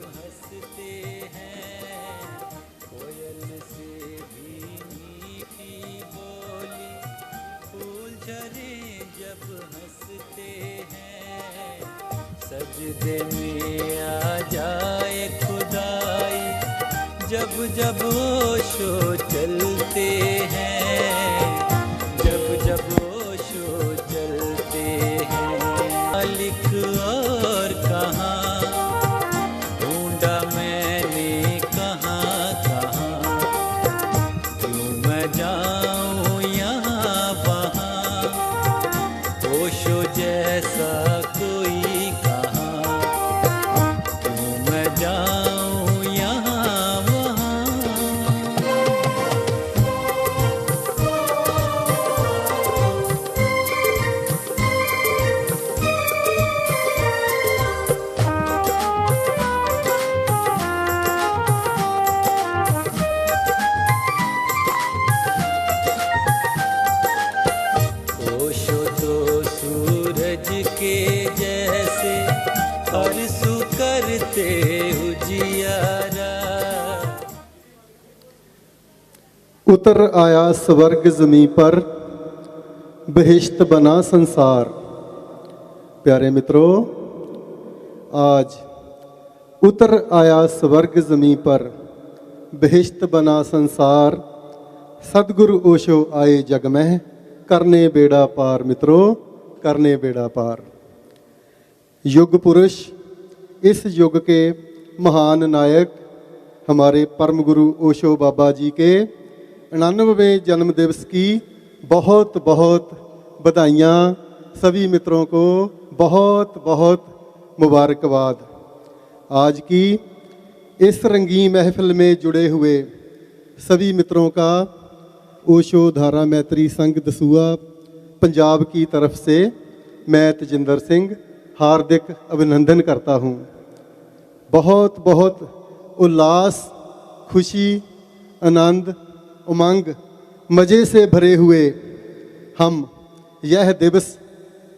हंसते हैं, कोयल से भी मीठी बोली, फूल झरे जब हंसते हैं, सजदे में आ जाए खुदाई जब जब ओशो चलते हैं, जब जब ओशो चलते हैं। लिख और कहाँ ढूंढा मैंने कहाँ कहाँ, क्यों मैं जाऊँ यहाँ वहाँ, ओशो जैसा कोई कहाँ, क्यों मैं जाऊँ यहाँ वहाँ। ओशो तो सूरज के जैसे अरसू करते उजियारा, उतर आया स्वर्ग ज़मीं पर, बहिश्त बना संसार। प्यारे मित्रों, आज उतर आया स्वर्ग ज़मीं पर, बहिश्त बना संसार, सदगुरु ओशो आए जग में, करने बेड़ा पार। मित्रों, करने बेड़ा पार। युग पुरुष, इस युग के महान नायक हमारे परम गुरु ओशो बाबा जी के 99वें जन्म दिवस की बहुत बहुत बधाइयाँ। सभी मित्रों को बहुत बहुत मुबारकबाद। आज की इस रंगीन महफिल में जुड़े हुए सभी मित्रों का ओशो धारा मैत्री संघ दसूआ पंजाब की तरफ से मैं तजिंदर सिंह हार्दिक अभिनंदन करता हूँ। बहुत बहुत उल्लास, खुशी, आनंद, उमंग, मज़े से भरे हुए हम यह दिवस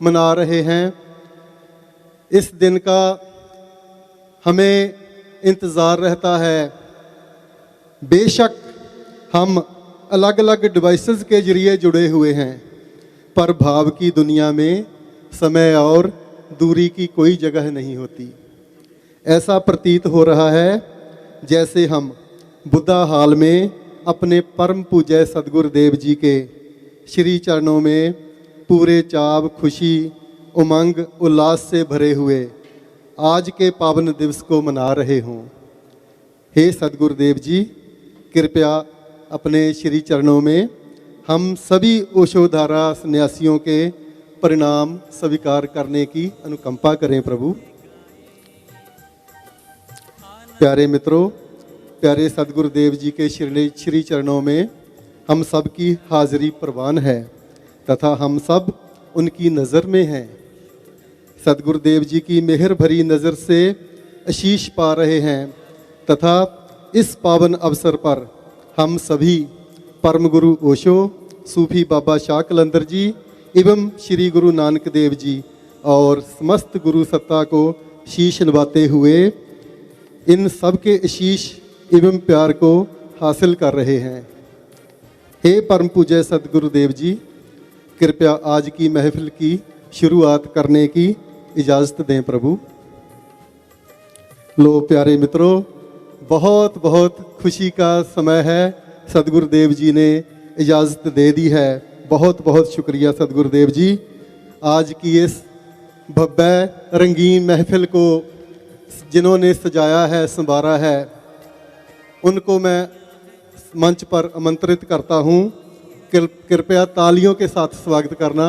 मना रहे हैं। इस दिन का हमें इंतज़ार रहता है। बेशक हम अलग अलग डिवाइसेस के ज़रिए जुड़े हुए हैं, पर भाव की दुनिया में समय और दूरी की कोई जगह नहीं होती। ऐसा प्रतीत हो रहा है जैसे हम बुद्धा हाल में अपने परम पूज्य सदगुरुदेव जी के श्री चरणों में पूरे चाव, खुशी, उमंग, उल्लास से भरे हुए आज के पावन दिवस को मना रहे हों। हे सदगुरुदेव जी, कृपया अपने श्री चरणों में हम सभी ओशोधारा सन्यासियों के परिणाम स्वीकार करने की अनुकंपा करें प्रभु। प्यारे मित्रों, प्यारे सदगुरुदेव जी के श्री चरणों में हम सब की हाजिरी प्रवान है तथा हम सब उनकी नज़र में हैं। सदगुरुदेव जी की मेहर भरी नज़र से आशीष पा रहे हैं तथा इस पावन अवसर पर हम सभी परम गुरु ओशो, सूफी बाबा शाह कलंदर जी एवं श्री गुरु नानक देव जी और समस्त गुरु सत्ता को शीश नवाते हुए इन सब के आशीष एवं प्यार को हासिल कर रहे हैं। हे परम पूज्य सदगुरुदेव जी, कृपया आज की महफिल की शुरुआत करने की इजाज़त दें प्रभु। लो प्यारे मित्रों, बहुत बहुत खुशी का समय है। सदगुरुदेव जी ने इजाज़त दे दी है। बहुत बहुत शुक्रिया सदगुरुदेव जी। आज की इस भव्य रंगीन महफिल को जिन्होंने सजाया है, संवारा है, उनको मैं मंच पर आमंत्रित करता हूँ। कृपया तालियों के साथ स्वागत करना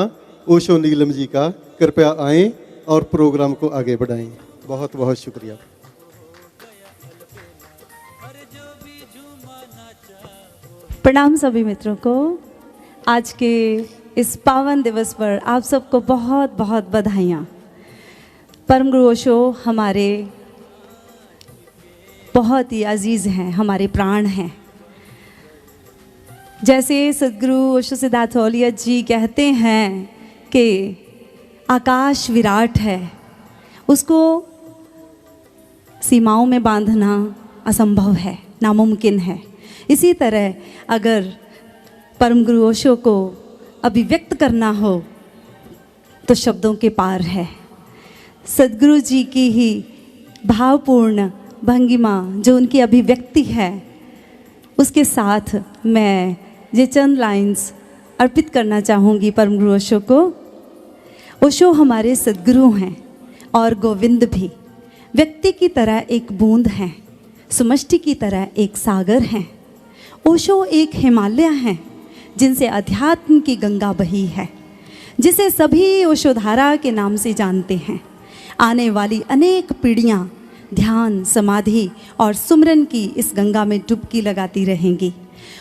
ओशो नीलम जी का। कृपया आएँ और प्रोग्राम को आगे बढ़ाएं। बहुत बहुत शुक्रिया। प्रणाम सभी मित्रों को। आज के इस पावन दिवस पर आप सबको बहुत बहुत बधाइयाँ। परम गुरु ओशो हमारे बहुत ही अजीज़ हैं, हमारे प्राण हैं। जैसे सदगुरु ओशो सिद्धार्थ औलिया जी कहते हैं कि आकाश विराट है, उसको सीमाओं में बांधना असंभव है, नामुमकिन है। इसी तरह अगर परम गुरु ओशो को अभिव्यक्त करना हो तो शब्दों के पार है। सद्गुरु जी की ही भावपूर्ण भंगिमा जो उनकी अभिव्यक्ति है, उसके साथ मैं ये चंद लाइंस अर्पित करना चाहूँगी परम गुरु ओशो को। ओशो हमारे सद्गुरु हैं और गोविंद भी व्यक्ति की तरह एक बूंद हैं, समष्टि की तरह एक सागर हैं। ओशो एक हिमालय हैं जिनसे अध्यात्म की गंगा बही है, जिसे सभी ओशोधारा के नाम से जानते हैं। आने वाली अनेक पीढ़ियाँ ध्यान, समाधि और सुमरन की इस गंगा में डुबकी लगाती रहेंगी।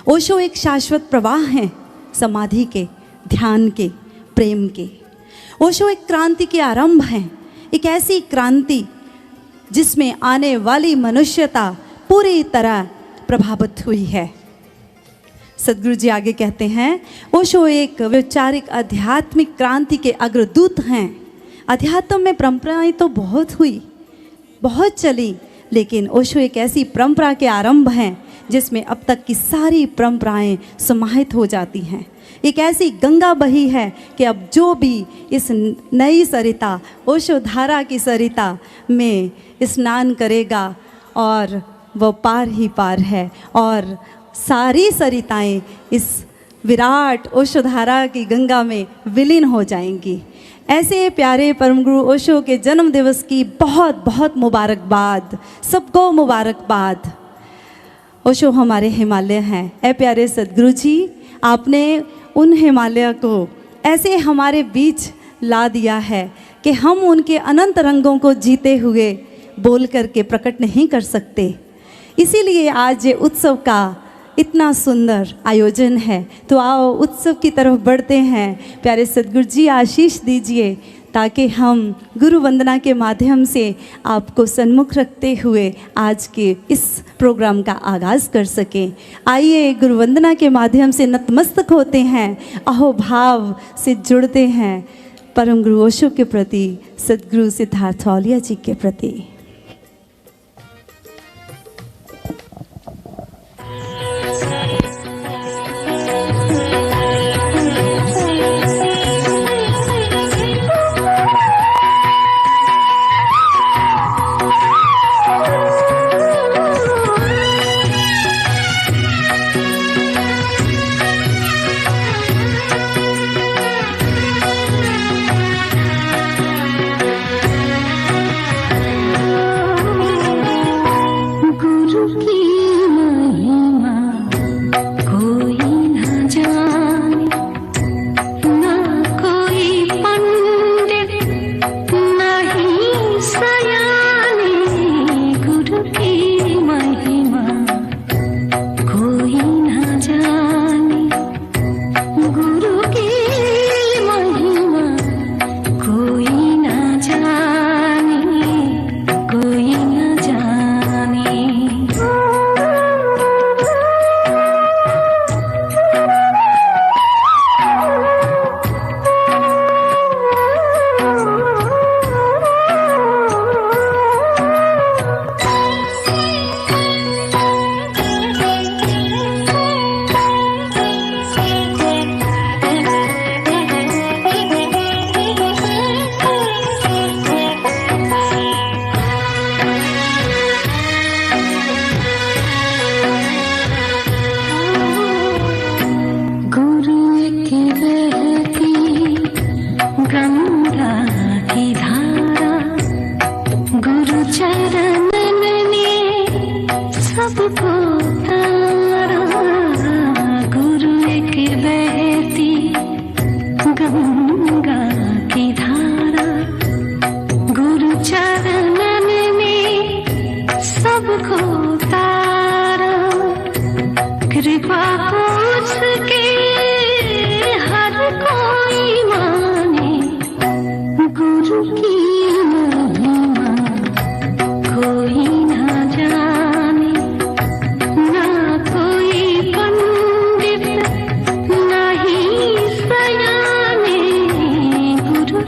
ओशो एक शाश्वत प्रवाह हैं, समाधि के, ध्यान के, प्रेम के। ओशो एक क्रांति के आरंभ हैं, एक ऐसी क्रांति जिसमें आने वाली मनुष्यता पूरी तरह प्रभावित हुई है। सद्गुरु जी आगे कहते हैं, ओशो एक वैचारिक आध्यात्मिक क्रांति के अग्रदूत हैं। अध्यात्म में परंपराएं तो बहुत हुई, बहुत चली, लेकिन ओशो एक ऐसी परंपरा के आरंभ हैं जिसमें अब तक की सारी परंपराएं समाहित हो जाती हैं। एक ऐसी गंगा बही है कि अब जो भी इस नई सरिता, ओशो धारा की सरिता में स्नान करेगा और वो पार ही पार है, और सारी सरिताएं इस विराट ओशो धारा की गंगा में विलीन हो जाएंगी। ऐसे प्यारे परम गुरु ओशो के जन्म दिवस की बहुत बहुत मुबारकबाद, सबको मुबारकबाद। ओशो हमारे हिमालय हैं। ऐ प्यारे सद्गुरु जी, आपने उन हिमालय को ऐसे हमारे बीच ला दिया है कि हम उनके अनंत रंगों को जीते हुए बोल करके प्रकट नहीं कर सकते। इसीलिए आज ये उत्सव का इतना सुंदर आयोजन है। तो आओ उत्सव की तरफ बढ़ते हैं। प्यारे सद्गुरु जी, आशीष दीजिए ताकि हम गुरु वंदना के माध्यम से आपको सन्मुख रखते हुए आज के इस प्रोग्राम का आगाज़ कर सकें। आइए गुरु वंदना के माध्यम से नतमस्तक होते हैं, अहोभाव से जुड़ते हैं परम गुरु ओशो के प्रति, सद्गुरु सिद्धार्थ औलिया जी के प्रति।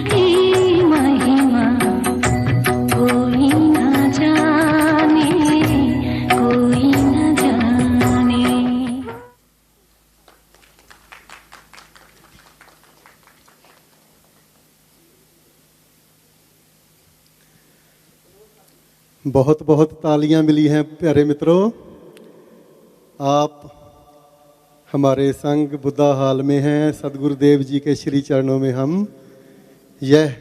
की महिमा कोई न जाने। बहुत बहुत तालियां मिली हैं प्यारे मित्रों। आप हमारे संग बुद्धा हाल में हैं। सदगुरुदेव जी के श्री चरणों में हम यह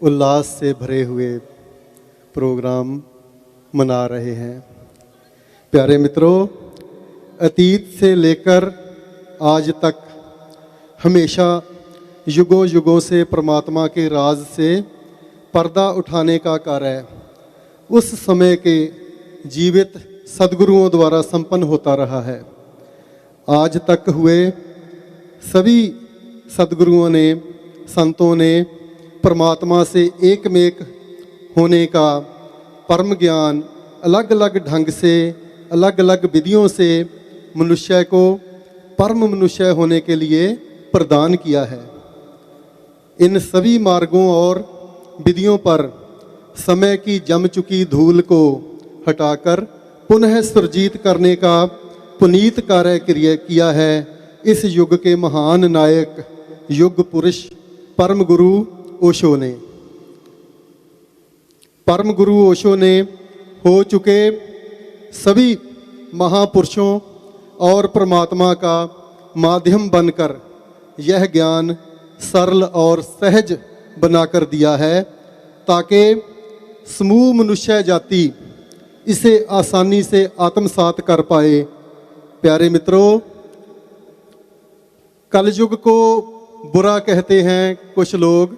उल्लास से भरे हुए प्रोग्राम मना रहे हैं। प्यारे मित्रों, अतीत से लेकर आज तक हमेशा युगों युगों से परमात्मा के राज से पर्दा उठाने का कार्य उस समय के जीवित सद्गुरुओं द्वारा संपन्न होता रहा है। आज तक हुए सभी सद्गुरुओं ने, संतों ने परमात्मा से एकमेक होने का परम ज्ञान अलग अलग ढंग से, अलग अलग विधियों से मनुष्य को परम मनुष्य होने के लिए प्रदान किया है। इन सभी मार्गों और विधियों पर समय की जम चुकी धूल को हटाकर पुनः सुरजीत करने का पुनीत कार्य किया है इस युग के महान नायक, युग पुरुष परम गुरु ओशो ने। परम गुरु ओशो ने हो चुके सभी महापुरुषों और परमात्मा का माध्यम बनकर यह ज्ञान सरल और सहज बनाकर दिया है, ताकि समूह मनुष्य जाति इसे आसानी से आत्मसात कर पाए। प्यारे मित्रों, कलयुग को बुरा कहते हैं कुछ लोग,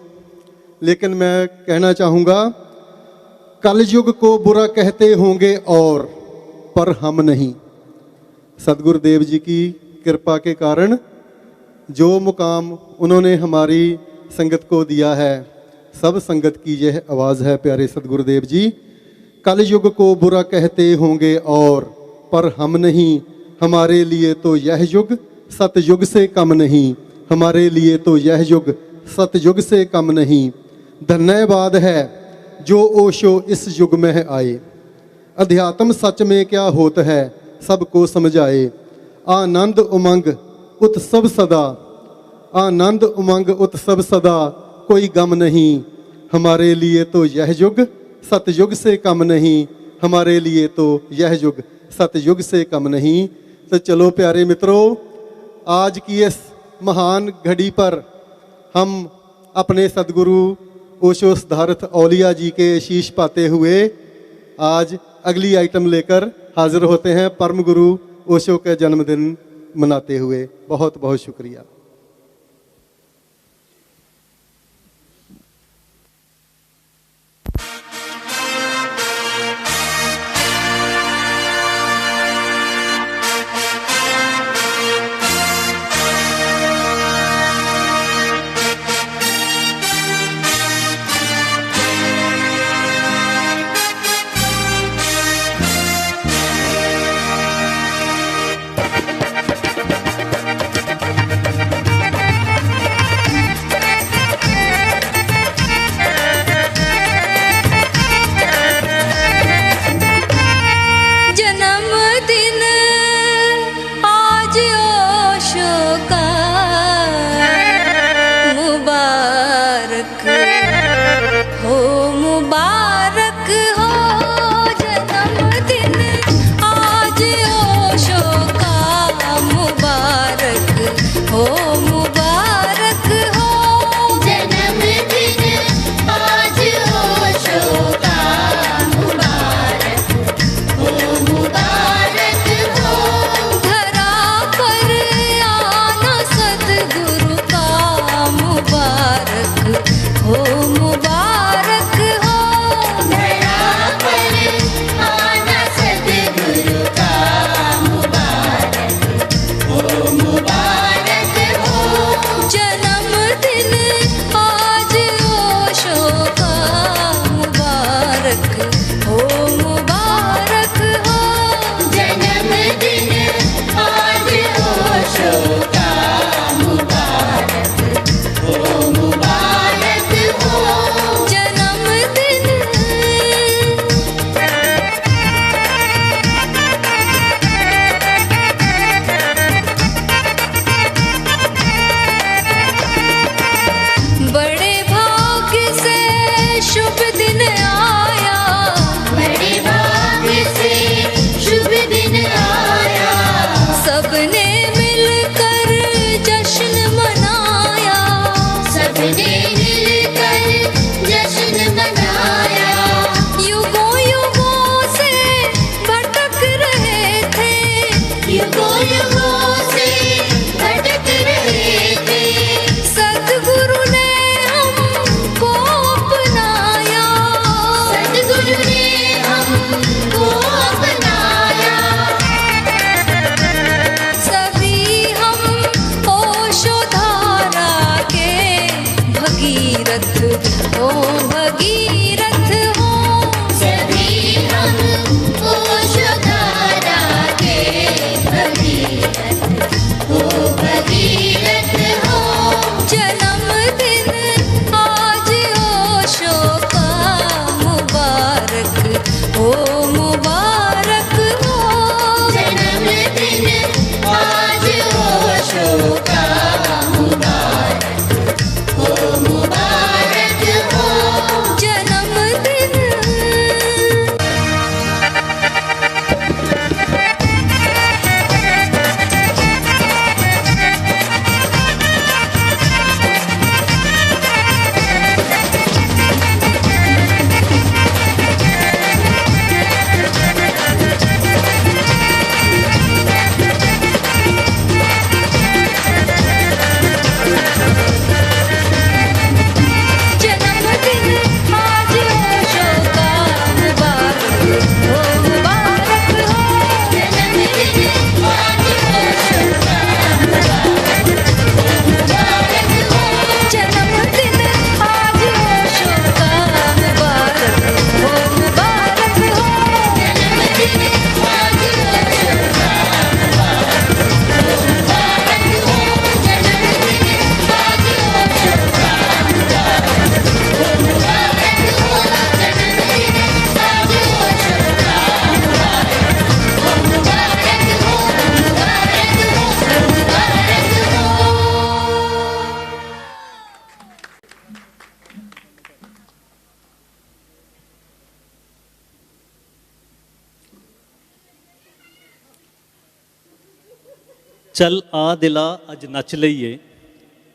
लेकिन मैं कहना चाहूँगा कलयुग को बुरा कहते होंगे और, पर हम नहीं। सदगुरुदेव जी की कृपा के कारण जो मुकाम उन्होंने हमारी संगत को दिया है, सब संगत की यह आवाज़ है। प्यारे सदगुरुदेव जी, कलयुग को बुरा कहते होंगे और, पर हम नहीं। हमारे लिए तो यह युग सतयुग से कम नहीं। हमारे लिए तो यह युग सतयुग से कम नहीं। धन्यवाद है जो ओशो इस युग में आए। अध्यात्म सच में क्या होता है सबको समझाए। आनंद उमंग उत्सव सदा, आनंद उमंग उत्सव सदा, कोई गम नहीं। हमारे लिए तो यह युग सतयुग से कम नहीं। हमारे लिए तो यह युग सतयुग से कम नहीं। तो चलो प्यारे मित्रों, आज की इस महान घड़ी पर हम अपने सदगुरु ओशो सिद्धार्थ औलिया जी के शीश पाते हुए आज अगली आइटम लेकर हाजिर होते हैं, परम गुरु ओशो के जन्मदिन मनाते हुए। बहुत बहुत शुक्रिया। चल आ दिला अज नच लईए,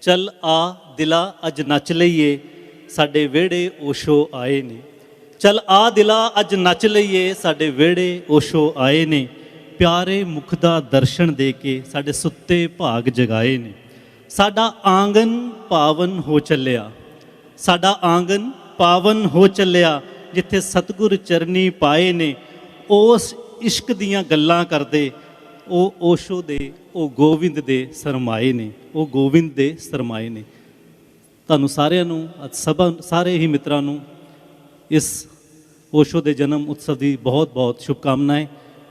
चल आ दिला अज नच लईए, साडे वेड़े ओशो आए ने। चल आ दिला अज नच लईए, साडे वेड़े ओशो आए ने। प्यारे मुख दा दर्शन दे के साडे सुत्ते भाग जगाए ने। साडा आंगन पावन हो चलिया, साडा आंगन पावन हो चलिया, जिथे सतगुर चरनी पाए ने। उस इश्क दियां गल्लां करदे ओ ओशो दे ओ गोविंद दे सरमाए ने, ओ गोविंद दे सरमाए ने। ਤੁਹਾਨੂੰ ਸਾਰਿਆਂ ਨੂੰ ਸਾਰੇ ਹੀ ਮਿੱਤਰਾਂ ਨੂੰ ਇਸ ਓਸ਼ੋ ਦੇ ਜਨਮ ਉਤਸਵ ਦੀ ਬਹੁਤ ਬਹੁਤ ਸ਼ੁਭਕਾਮਨਾएं।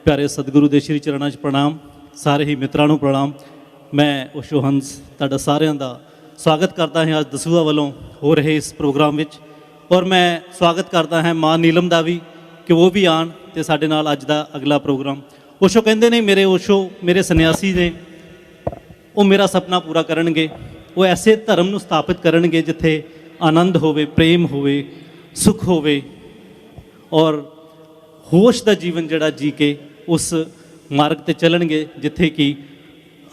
ਪਿਆਰੇ ਸਤਿਗੁਰੂ ਦੇ ਸ਼੍ਰੀ ਚਰਨਾਂ 'ਚ ਪ੍ਰਣਾਮ, ਸਾਰੇ ਹੀ ਮਿੱਤਰਾਂ ਨੂੰ ਪ੍ਰਣਾਮ। ਮੈਂ ਓਸ਼ੋ ਹੰਸ ਤੁਹਾਡਾ ਸਾਰਿਆਂ ਦਾ ਸਵਾਗਤ ਕਰਦਾ ਹਾਂ ਅੱਜ ਦਸੂਹਾ ਵੱਲੋਂ ਹੋ ਰਹੇ ਇਸ ਪ੍ਰੋਗਰਾਮ ਵਿੱਚ। ਔਰ ਮੈਂ ਸਵਾਗਤ ਕਰਦਾ ਹਾਂ ਮਾਂ ਨੀਲਮ ਦਾ ਵੀ ਕਿ ਉਹ ਵੀ ਆਉਣ ਅਤੇ ਸਾਡੇ ਨਾਲ ਅੱਜ ਦਾ ਅਗਲਾ ਪ੍ਰੋਗਰਾਮ। ਓਸ਼ੋ ਕਹਿੰਦੇ ਨੇ ਮੇਰੇ ਓਸ਼ੋ ਮੇਰੇ ਸੰਨਿਆਸੀ ਨੇ, ਉਹ ਮੇਰਾ ਸੁਪਨਾ ਪੂਰਾ ਕਰਨਗੇ। ਉਹ ਐਸੇ ਧਰਮ ਨੂੰ ਸਥਾਪਿਤ ਕਰਨਗੇ ਜਿੱਥੇ ਆਨੰਦ ਹੋਵੇ, ਪ੍ਰੇਮ ਹੋਵੇ, ਸੁਖ ਹੋਵੇ ਔਰ ਹੋਸ਼ ਦਾ ਜੀਵਨ ਜਿਹੜਾ ਜੀ ਕੇ ਉਸ ਮਾਰਗ 'ਤੇ ਚੱਲਣਗੇ ਜਿੱਥੇ ਕਿ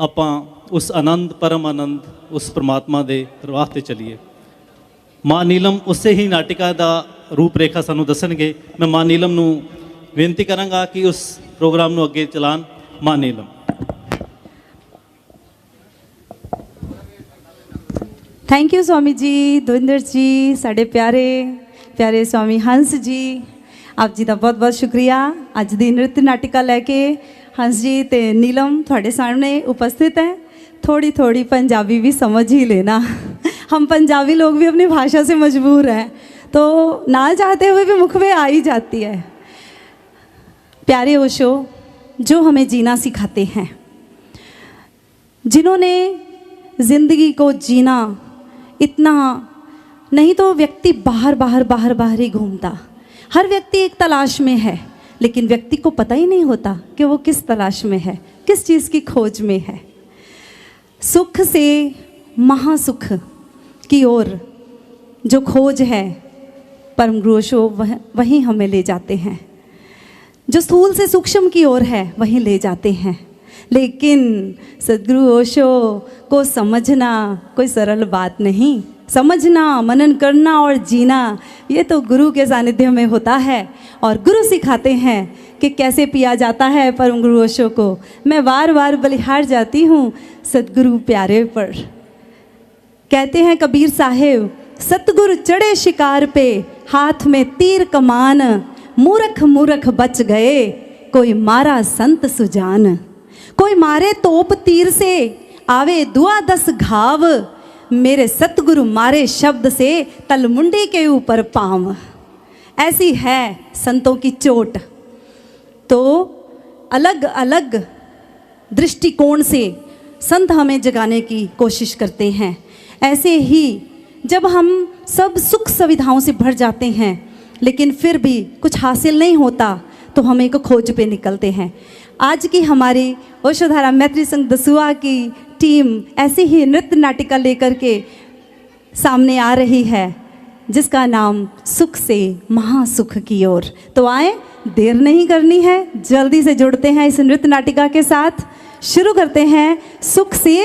ਆਪਾਂ ਉਸ ਆਨੰਦ, ਪਰਮ ਆਨੰਦ, ਉਸ ਪਰਮਾਤਮਾ ਦੇ ਰਾਹ 'ਤੇ ਚੱਲੀਏ। ਮਾਂ ਨੀਲਮ ਉਸੇ ਹੀ ਨਾਟਿਕਾ ਦਾ ਰੂਪ ਰੇਖਾ ਸਾਨੂੰ ਦੱਸਣਗੇ। ਮੈਂ ਮਾਂ ਨੀਲਮ ਨੂੰ ਬੇਨਤੀ ਕਰਾਂਗਾ ਕਿ ਉਸ ਪ੍ਰੋਗਰਾਮ ਨੂੰ ਅੱਗੇ ਚਲਾਉਣ। ਮਾਂ ਨੀਲਮ। थैंक यू स्वामी जी, दविंदर जी, साढ़े प्यारे प्यारे स्वामी हंस जी, आप जी का बहुत बहुत शुक्रिया। अज दी नृत्य नाटिका लैके हंस जी ते नीलम थोड़े सामने उपस्थित हैं। थोड़ी थोड़ी पंजाबी भी समझ ही लेना, हम पंजाबी लोग भी अपनी भाषा से मजबूर हैं, तो ना चाहते हुए भी मुख में आ ही जाती है। प्यारे ओशो जो हमें जीना सिखाते हैं, जिन्होंने ज़िंदगी को जीना इतना नहीं तो व्यक्ति बाहर ही घूमता। हर व्यक्ति एक तलाश में है, लेकिन व्यक्ति को पता ही नहीं होता कि वो किस तलाश में है, किस चीज़ की खोज में है। सुख से महासुख की ओर जो खोज है परम गुरु ओशो वहीं हमें ले जाते हैं। जो स्थूल से सूक्ष्म की ओर है वहीं ले जाते हैं। लेकिन सदगुरु ओशो को समझना कोई सरल बात नहीं। समझना, मनन करना और जीना ये तो गुरु के सानिध्य में होता है, और गुरु सिखाते हैं कि कैसे पिया जाता है परम गुरु ओशो को। मैं बार बार बलिहार जाती हूँ सदगुरु प्यारे पर। कहते हैं कबीर साहेब, सतगुरु चढ़े शिकार पे हाथ में तीर कमान, मूर्ख मूर्ख बच गए कोई मारा संत सुजान। कोई मारे तोप तीर से आवे दुआ 10 घाव, मेरे सतगुरु मारे शब्द से तलमुंडी के ऊपर पाँव। ऐसी है संतों की चोट। तो अलग अलग दृष्टिकोण से संत हमें जगाने की कोशिश करते हैं। ऐसे ही जब हम सब सुख सुविधाओं से भर जाते हैं लेकिन फिर भी कुछ हासिल नहीं होता, तो हम एक खोज पे निकलते हैं। आज की हमारी ओशोधारा मैत्री संघ दसूहा की टीम ऐसी ही नृत्य नाटिका लेकर के सामने आ रही है जिसका नाम सुख से महासुख की ओर। तो आए, देर नहीं करनी है, जल्दी से जुड़ते हैं इस नृत्य नाटिका के साथ। शुरू करते हैं सुख से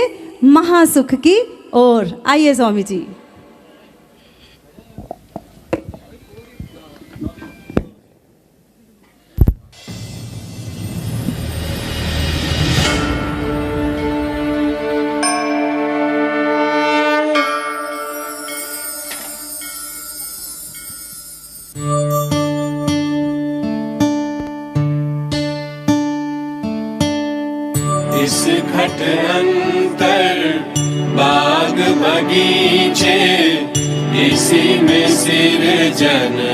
महासुख की ओर। आइए स्वामी जी। इस घट अंतर बाग बगीचे, इसी में सिरजनहारा।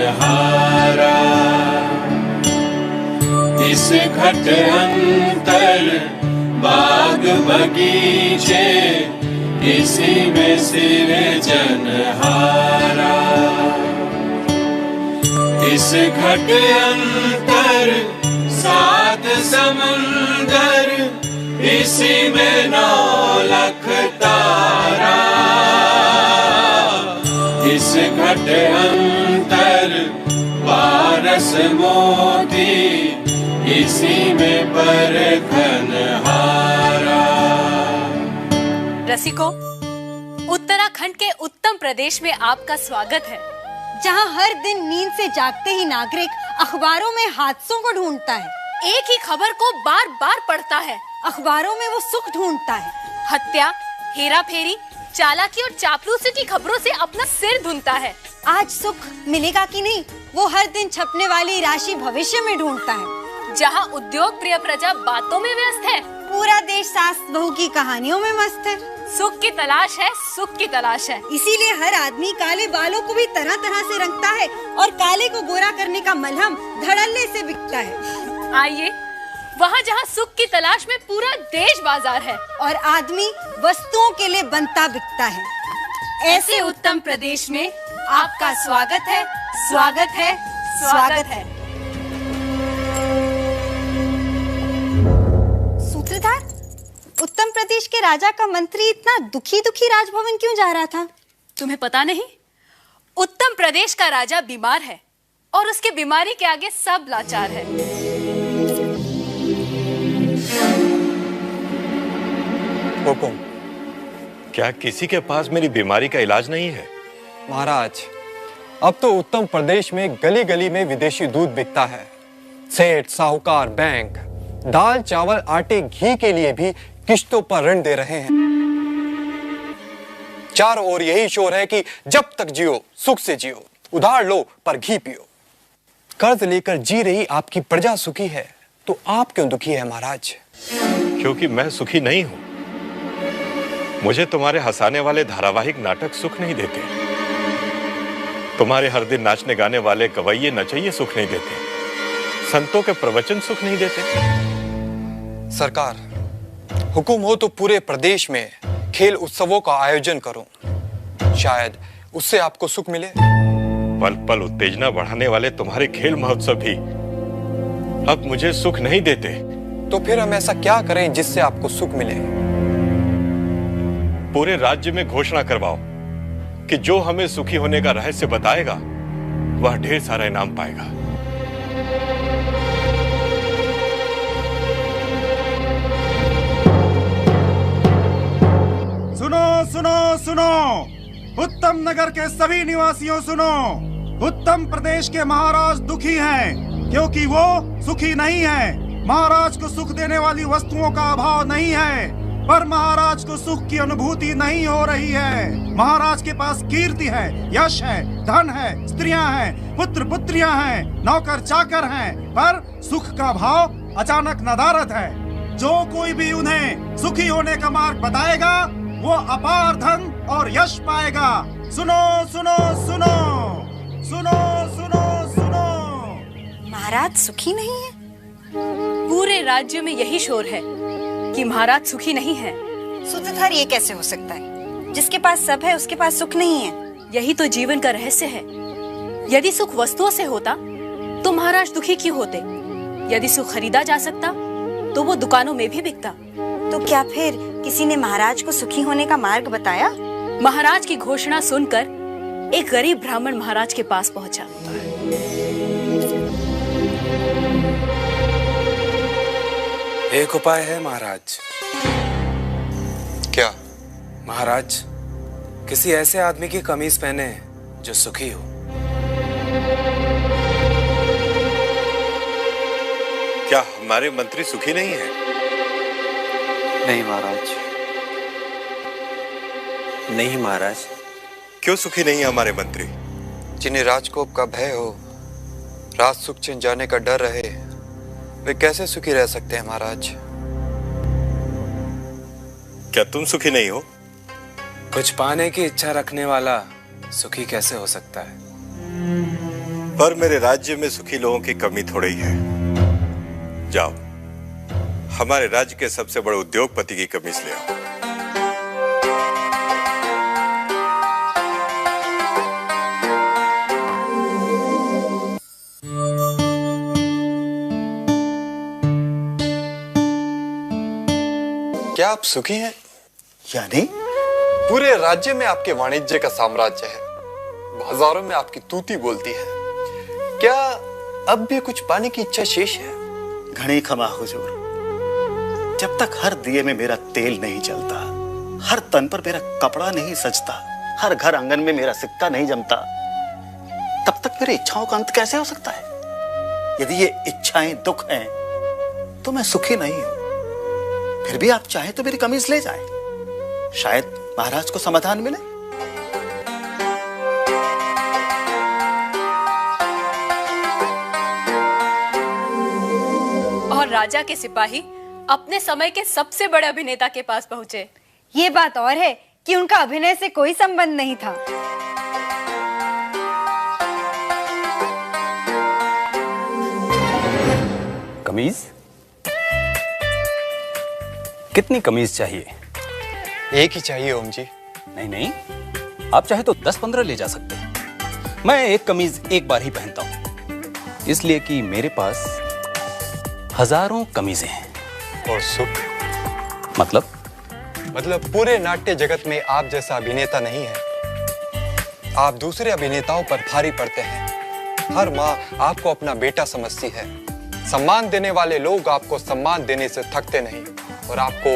इस घट अंतर बाग बगीचे, इसी में सिरजनहारा। इस घट अंतर 7 समुंदर, इसी में 9 लाख तारा। इस घट अंतर 12 मोती, इसी में परखन हारा। रसिकों, उत्तराखंड के उत्तम प्रदेश में आपका स्वागत है, जहां हर दिन नींद से जागते ही नागरिक अखबारों में हादसों को ढूंढता है, एक ही खबर को बार बार पढ़ता है। अखबारों में वो सुख ढूंढता है। हत्या, हेरा फेरी, चालाकी और चापलूसी की खबरों से अपना सिर धुनता है। आज सुख मिलेगा कि नहीं, वो हर दिन छपने वाली राशि भविष्य में ढूंढता है। जहां उद्योग प्रिय प्रजा बातों में व्यस्त है, पूरा देश सास बहू की कहानियों में मस्त है। सुख की तलाश है, सुख की तलाश है। इसीलिए हर आदमी काले बालों को भी तरह तरह से रंगता है और काले को गोरा करने का मलहम धड़ल्ले से बिकता है। आइए, वहाँ जहाँ सुख की तलाश में पूरा देश बाजार है और आदमी वस्तुओं के लिए बनता बिकता है, ऐसे उत्तम प्रदेश में आपका स्वागत है, स्वागत है, स्वागत है। सूत्रधार, उत्तम प्रदेश के राजा का मंत्री इतना दुखी दुखी राजभवन क्यों जा रहा था? तुम्हें पता नहीं? उत्तम प्रदेश का राजा बीमार है और उसकी बीमारी के आगे सब लाचार है। हुकुम, क्या किसी के पास मेरी बीमारी का इलाज नहीं है? महाराज, अब तो उत्तम प्रदेश में गली गली में विदेशी दूध बिकता है। सेठ, साहूकार, बैंक दाल, चावल, आटे, घी के लिए भी किश्तों पर ऋण दे रहे हैं। चारों ओर यही शोर है कि जब तक जियो सुख से जियो, उधार लो पर घी पियो। कर्ज लेकर जी रही आपकी प्रजा सुखी है तो आप क्यों दुखी है महाराज? क्योंकि मैं सुखी नहीं हूं। मुझे तुम्हारे हंसाने वाले धारावाहिक नाटक सुख नहीं देते। तुम्हारे हर दिन नाचने गाने वाले गवैये नचैये सुख नहीं देते। संतों के प्रवचन सुख नहीं देते। सरकार, हुकुम हो तो पूरे प्रदेश में खेल उत्सवों का आयोजन करूं, शायद उससे आपको सुख मिले। पल पल उत्तेजना बढ़ाने वाले तुम्हारे खेल महोत्सव भी अब मुझे सुख नहीं देते। तो फिर हम ऐसा क्या करें जिससे आपको सुख मिले? पूरे राज्य में घोषणा करवाओ कि जो हमें सुखी होने का रहस्य बताएगा वह ढेर सारा इनाम पाएगा। सुनो सुनो सुनो, उत्तम नगर के सभी निवासियों सुनो। उत्तम प्रदेश के महाराज दुखी हैं क्योंकि वो सुखी नहीं है। महाराज को सुख देने वाली वस्तुओं का अभाव नहीं है, पर महाराज को सुख की अनुभूति नहीं हो रही है। महाराज के पास कीर्ति है, यश है, धन है, स्त्रियां हैं, पुत्र पुत्रियां हैं, नौकर चाकर हैं, पर सुख का भाव अचानक नदारद है। जो कोई भी उन्हें सुखी होने का मार्ग बताएगा वो अपार धन और यश पाएगा। सुनो सुनो सुनो, सुनो सुनो सुनो। महाराज सुखी नहीं है? पूरे राज्य में यही शोर है कि महाराज सुखी नहीं है। सूत्रधार, ये कैसे हो सकता है? जिसके पास सब है उसके पास सुख नहीं है। यही तो जीवन का रहस्य है। यदि सुख वस्तुओं से होता तो महाराज दुखी क्यों होते? यदि सुख खरीदा जा सकता तो वो दुकानों में भी बिकता। तो क्या फिर किसी ने महाराज को सुखी होने का मार्ग बताया? महाराज की घोषणा सुनकर एक गरीब ब्राह्मण महाराज के पास पहुंचा। एक उपाय है महाराज। क्या? महाराज, किसी ऐसे आदमी की कमीज पहने जो सुखी हो। क्या हमारे मंत्री सुखी नहीं है? नहीं महाराज, नहीं महाराज। क्यों सुखी नहीं है हमारे मंत्री? जिन्हें राजकोप का भय हो, रात सुख छिन जाने का डर रहे, वे कैसे सुखी रह सकते हैं महाराज? क्या तुम सुखी नहीं हो? कुछ पाने की इच्छा रखने वाला सुखी कैसे हो सकता है? पर मेरे राज्य में सुखी लोगों की कमी थोड़ी है। जाओ, हमारे राज्य के सबसे बड़े उद्योगपति की कमीज ले आओ। क्या आप सुखी हैं? यानी पूरे राज्य में आपके वाणिज्य का साम्राज्य है, बाजारों में आपकी तूती बोलती है। क्या अब भी कुछ पाने की इच्छा शेष है? घणी खमा हुजूर, जब तक हर दिए में मेरा तेल नहीं जलता, हर तन पर मेरा कपड़ा नहीं सजता, हर घर आंगन में मेरा सिक्का नहीं जमता, तब तक मेरी इच्छाओं का अंत कैसे हो सकता है? यदि ये इच्छाएं दुख हैं तो मैं सुखी नहीं हूं। फिर भी आप चाहें तो मेरी कमीज ले जाएं, शायद महाराज को समाधान मिले। और राजा के सिपाही अपने समय के सबसे बड़े अभिनेता के पास पहुंचे। ये बात और है कि उनका अभिनय से कोई संबंध नहीं था। कमीज? कितनी कमीज चाहिए? एक ही चाहिए ओम जी। नहीं नहीं, आप चाहे तो 10-15 ले जा सकते हैं। मैं एक कमीज एक बार ही पहनता हूं, इसलिए कि मेरे पास हजारों कमीजें हैं। और सुख? मतलब पूरे नाट्य जगत में आप जैसा अभिनेता नहीं है। आप दूसरे अभिनेताओं पर भारी पड़ते हैं। हर माँ आपको अपना बेटा समझती है। सम्मान देने वाले लोग आपको सम्मान देने से थकते नहीं, और आपको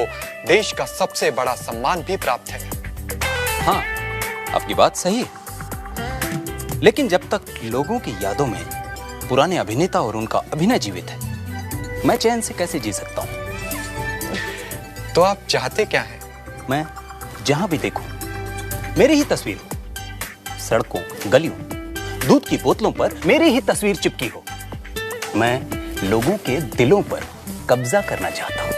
देश का सबसे बड़ा सम्मान भी प्राप्त है। हाँ, आपकी बात सही है, लेकिन जब तक लोगों की यादों में पुराने अभिनेता और उनका अभिनय जीवित है, मैं चैन से कैसे जी सकता हूँ? तो आप चाहते क्या हैं? मैं जहां भी देखूं मेरी ही तस्वीर हो, सड़कों, गलियों, दूध की बोतलों पर मेरी ही तस्वीर चिपकी हो। मैं लोगों के दिलों पर कब्जा करना चाहता हूं।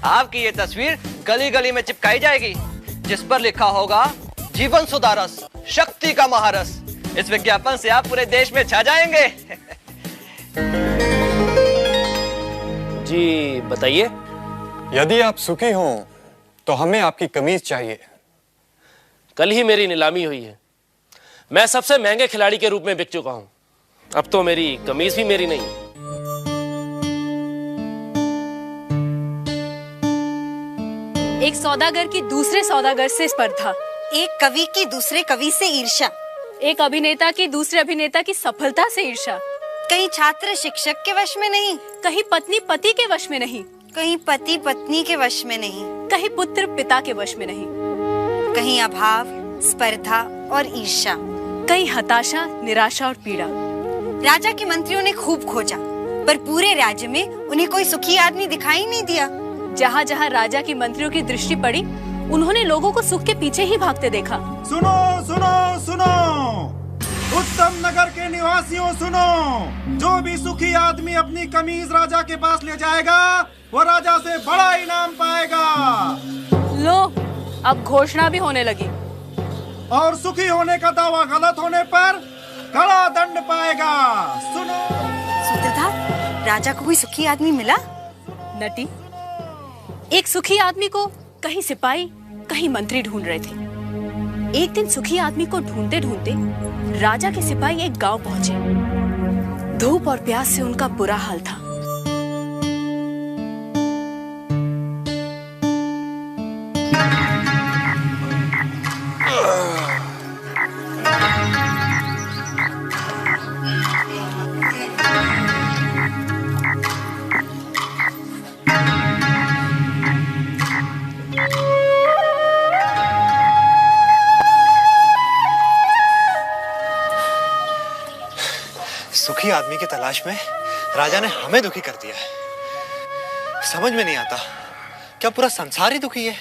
आपकी ये तस्वीर गली गली में चिपकाई जाएगी, जिस पर लिखा होगा जीवन सुधारस, शक्ति का महारस। इस विज्ञापन से आप पूरे देश में छा जाएंगे। जी बताइए। यदि आप सुखी हो तो हमें आपकी कमीज चाहिए। कल ही मेरी नीलामी हुई है। मैं सबसे महंगे खिलाड़ी के रूप में बिक चुका हूं। अब तो मेरी कमीज भी मेरी नहीं। एक सौदागर की दूसरे सौदागर से स्पर्धा, एक कवि की दूसरे कवि से ईर्ष्या, एक अभिनेता की दूसरे अभिनेता की सफलता से ईर्ष्या। कहीं छात्र शिक्षक के वश में नहीं, कहीं पत्नी पति के वश में नहीं, कहीं पति पत्नी के वश में नहीं, कहीं पुत्र पिता के वश में नहीं, कहीं अभाव, स्पर्धा और ईर्ष्या, कहीं हताशा, निराशा और पीड़ा। राजा के मंत्रियों ने खूब खोजा, पर पूरे राज्य में उन्हें कोई सुखी आदमी दिखाई नहीं दिया। जहाँ जहाँ राजा की मंत्रियों की दृष्टि पड़ी, उन्होंने लोगों को सुख के पीछे ही भागते देखा। सुनो सुनो सुनो, उत्तम नगर के निवासियों सुनो, जो भी सुखी आदमी अपनी कमीज राजा के पास ले जाएगा, वो राजा से बड़ा इनाम पाएगा। लो, अब घोषणा भी होने लगी। और सुखी होने का दावा गलत होने पर कड़ा दंड पाएगा। सुनो। सूत्रधार, राजा को कोई सुखी आदमी मिला? नटी, एक सुखी आदमी को कहीं सिपाही, कहीं मंत्री ढूंढ रहे थे। एक दिन सुखी आदमी को ढूंढते ढूंढते राजा के सिपाही एक गांव पहुंचे। धूप और प्यास से उनका बुरा हाल था। सुखी आदमी की तलाश में राजा ने हमें दुखी कर दिया है। समझ में नहीं आता, क्या पूरा संसार ही दुखी है?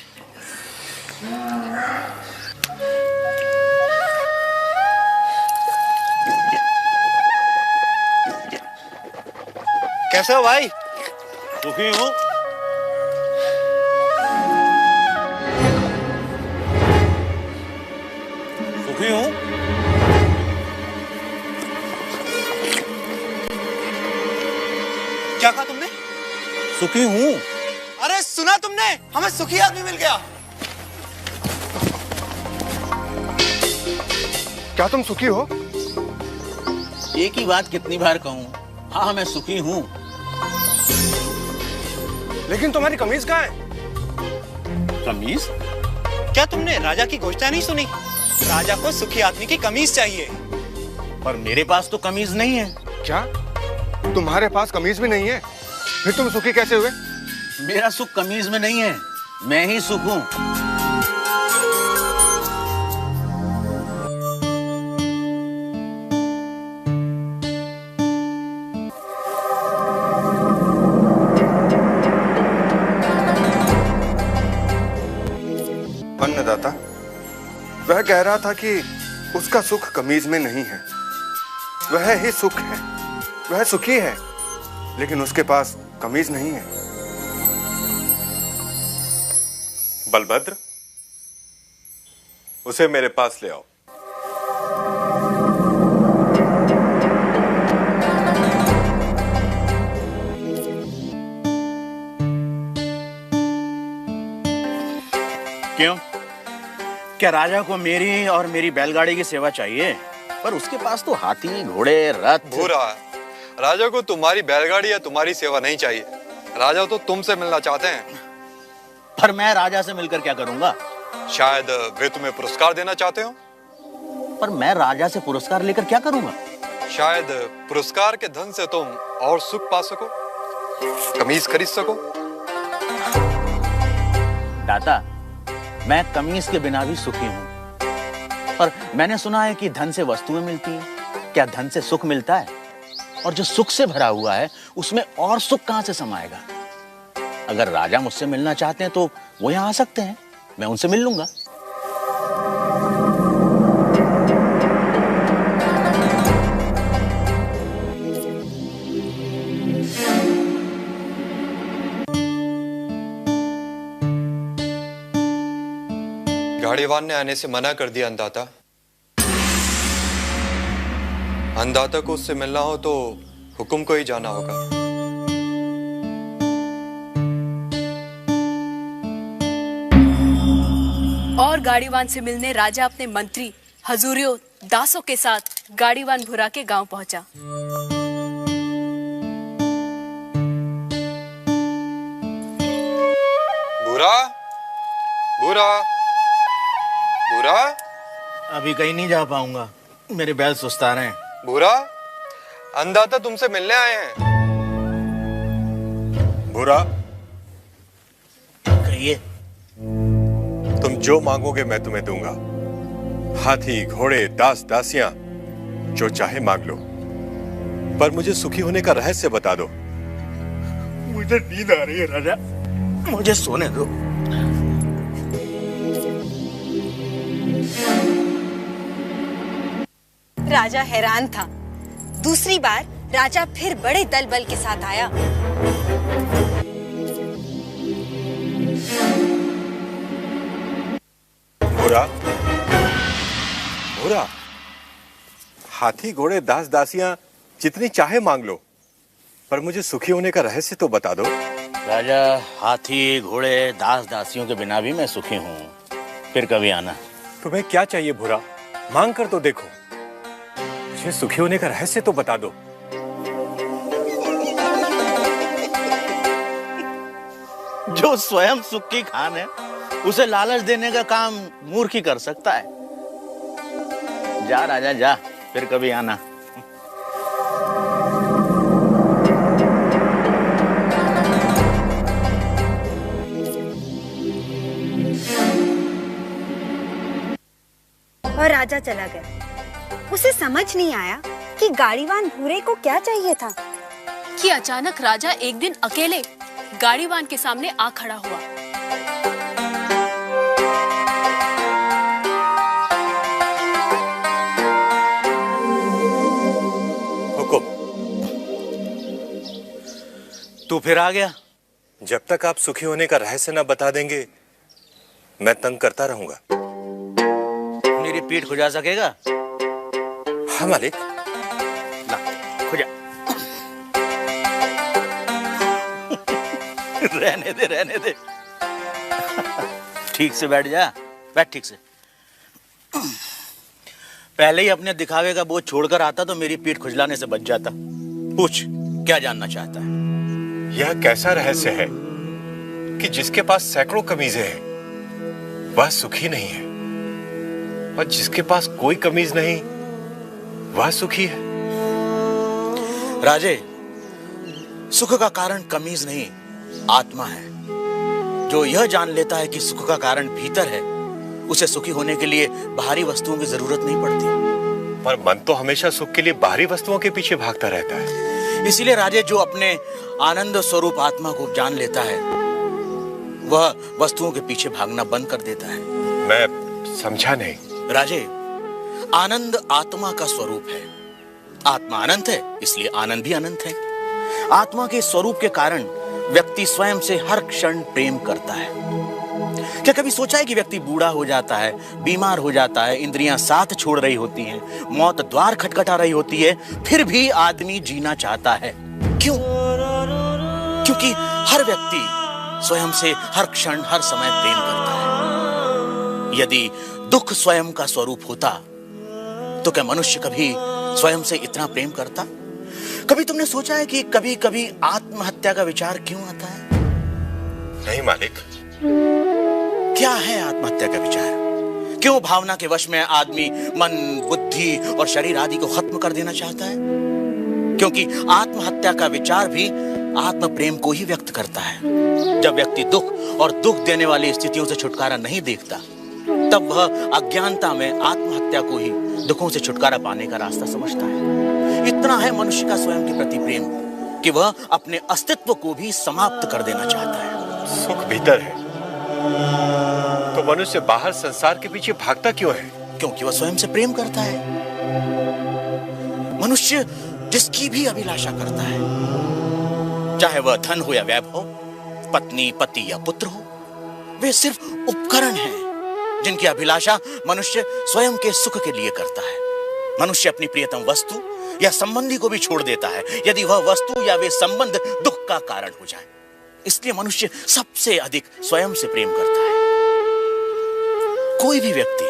कैसे हो भाई? दुखी हूं। सुखी हूं। क्या कहा तुमने? सुखी हूं। अरे सुना तुमने? हमें सुखी आदमी मिल गया। क्या तुम सुखी हो? एक ही बात कितनी बार कहूं? हाँ, मैं सुखी हूं। लेकिन तुम्हारी कमीज कहाँ है? कमीज? क्या तुमने राजा की घोषणा नहीं सुनी? राजा को सुखी आदमी की कमीज चाहिए। पर मेरे पास तो कमीज नहीं है। क्या तुम्हारे पास कमीज भी नहीं है? फिर तुम सुखी कैसे हुए? मेरा सुख कमीज में नहीं है, मैं ही सुख हूं। अन्नदाता, वह कह रहा था कि उसका सुख कमीज में नहीं है, वह ही सुख है, वह सुखी है, लेकिन उसके पास कमीज नहीं है। बलभद्र, उसे मेरे पास ले आओ। क्यों? क्या राजा को मेरी और मेरी बैलगाड़ी की सेवा चाहिए? पर उसके पास तो हाथी, घोड़े, रथ। भूरा, राजा को तुम्हारी बैलगाड़ी या तुम्हारी सेवा नहीं चाहिए। राजा तो तुमसे मिलना चाहते हैं। पर मैं राजा से मिलकर क्या करूंगा? शायद वे तुम्हें पुरस्कार देना चाहते हो। पर मैं राजा से पुरस्कार लेकर क्या करूंगा? शायद पुरस्कार के धन से तुम और सुख पा सको, कमीज खरीद सको। दाता, मैं कमीज के बिना भी सुखी हूं, पर मैंने सुना है कि धन से वस्तुएं मिलती हैं। क्या धन से सुख मिलता है? और जो सुख से भरा हुआ है उसमें और सुख कहां से समाएगा? अगर राजा मुझसे मिलना चाहते हैं तो वो यहां आ सकते हैं, मैं उनसे मिल लूंगा। गाड़ीवान ने आने से मना कर दिया अन्नदाता। अन्नदाता को उससे मिलना हो तो हुकुम को ही जाना होगा। और गाड़ीवान से मिलने राजा अपने मंत्री हजूरियों दासों के साथ गाड़ीवान भूरा के गांव पहुंचा। भूरा, भूरा, भूरा, अभी कहीं नहीं जा पाऊंगा, मेरे बैल सुस्ता रहे हैं। भूरा, अन्नदाता तुमसे मिलने आए हैं। भूरा, कहिए। तुम जो मांगोगे मैं तुम्हें दूंगा। हाथी, घोड़े, दास, दासियां, जो चाहे मांग लो, पर मुझे सुखी होने का रहस्य बता दो। मुझे नींद आ रही है राजा, मुझे सोने दो। राजा हैरान था। दूसरी बार राजा फिर बड़े दल बल के साथ आया। भूरा, भूरा, हाथी, घोड़े, दास, दासियां जितनी चाहे मांग लो, पर मुझे सुखी होने का रहस्य तो बता दो। राजा, हाथी, घोड़े, दास, दासियों के बिना भी मैं सुखी हूँ, फिर कभी आना। तुम्हें क्या चाहिए भूरा? मांग कर तो देखो। मुझे सुखी होने का रहस्य तो बता दो। जो स्वयं सुख की खान है उसे लालच देने का काम मूर्ख ही कर सकता है। जा राजा जा, फिर कभी आना। और राजा चला गया। उसे समझ नहीं आया कि गाड़ीवान भूरे को क्या चाहिए था कि अचानक राजा एक दिन अकेले गाड़ीवान के सामने आ खड़ा हुआ। हुकुम। तू फिर आ गया? जब तक आप सुखी होने का रहस्य न बता देंगे मैं तंग करता रहूंगा। मेरी पीठ खुजा सकेगा? हाँ मालिक। ला, खुजा। रहने दे, रहने दे। ठीक से बैठ जा, बैठ ठीक से। पहले ही अपने दिखावे का बोझ छोड़कर आता तो मेरी पीठ खुजलाने से बच जाता। पूछ, क्या जानना चाहता है? यह कैसा रहस्य है कि जिसके पास सैकड़ों कमीजें हैं वह सुखी नहीं है, और जिसके पास कोई कमीज नहीं वह सुखी है। राजे, सुख का कारण कमीज नहीं आत्मा है। जो यह जान लेता है कि सुख का कारण भीतर है, उसे सुखी होने के लिए बाहरी वस्तुओं की जरूरत नहीं पड़ती। पर मन तो हमेशा सुख के लिए बाहरी वस्तुओं के पीछे भागता रहता है। इसीलिए राजे, जो अपने आनंद स्वरूप आत्मा को जान लेता है, वह वस्तुओं के पीछे भागना बंद कर देता है। मैं समझा नहीं। राजे, आनंद आत्मा का स्वरूप है। आत्मा अनंत है, इसलिए आनंद भी अनंत है। आत्मा के स्वरूप के कारण व्यक्ति स्वयं से हर क्षण प्रेम करता है। क्या कभी सोचा है कि व्यक्ति बूढ़ा हो जाता है, बीमार हो जाता है, इंद्रियां साथ छोड़ रही होती हैं, मौत द्वार खटखटा रही होती है, फिर भी आदमी जीना चाहता है? क्यों? क्योंकि हर व्यक्ति स्वयं से हर क्षण हर समय प्रेम करता है। यदि दुख स्वयं का स्वरूप होता तो क्या मनुष्य कभी स्वयं से इतना प्रेम करता? कभी तुमने सोचा है कि कभी कभी आत्महत्या का विचार क्यों आता है? नहीं मालिक। क्या है आत्महत्या का विचार? क्यों भावना के वश में आदमी मन, बुद्धि और शरीर आदि को खत्म कर देना चाहता है? क्योंकि आत्महत्या का विचार भी आत्म प्रेम को ही व्यक्त करता है। जब व्यक्ति दुख और दुख देने वाली स्थितियों से छुटकारा नहीं देखता, तब वह अज्ञानता में आत्महत्या को ही दुखों से छुटकारा पाने का रास्ता समझता है। इतना है मनुष्य का स्वयं के प्रति प्रेम कि वह अपने अस्तित्व को भी समाप्त कर देना चाहता है। सुख भीतर है तो मनुष्य बाहर संसार के पीछे भागता क्यों है? क्योंकि वह स्वयं से प्रेम करता है। मनुष्य जिसकी भी अभिलाषा करता है, चाहे वह धन हो या वैभव, पत्नी, पति या पुत्र हो, वे सिर्फ उपकरण हैं जिनकी अभिलाषा मनुष्य स्वयं के सुख के लिए करता है। मनुष्य अपनी प्रियतम वस्तु या संबंधी को भी छोड़ देता है यदि वह वस्तु या वे संबंध दुख का कारण हो जाए। इसलिए मनुष्य सबसे अधिक स्वयं से प्रेम करता है। कोई भी व्यक्ति,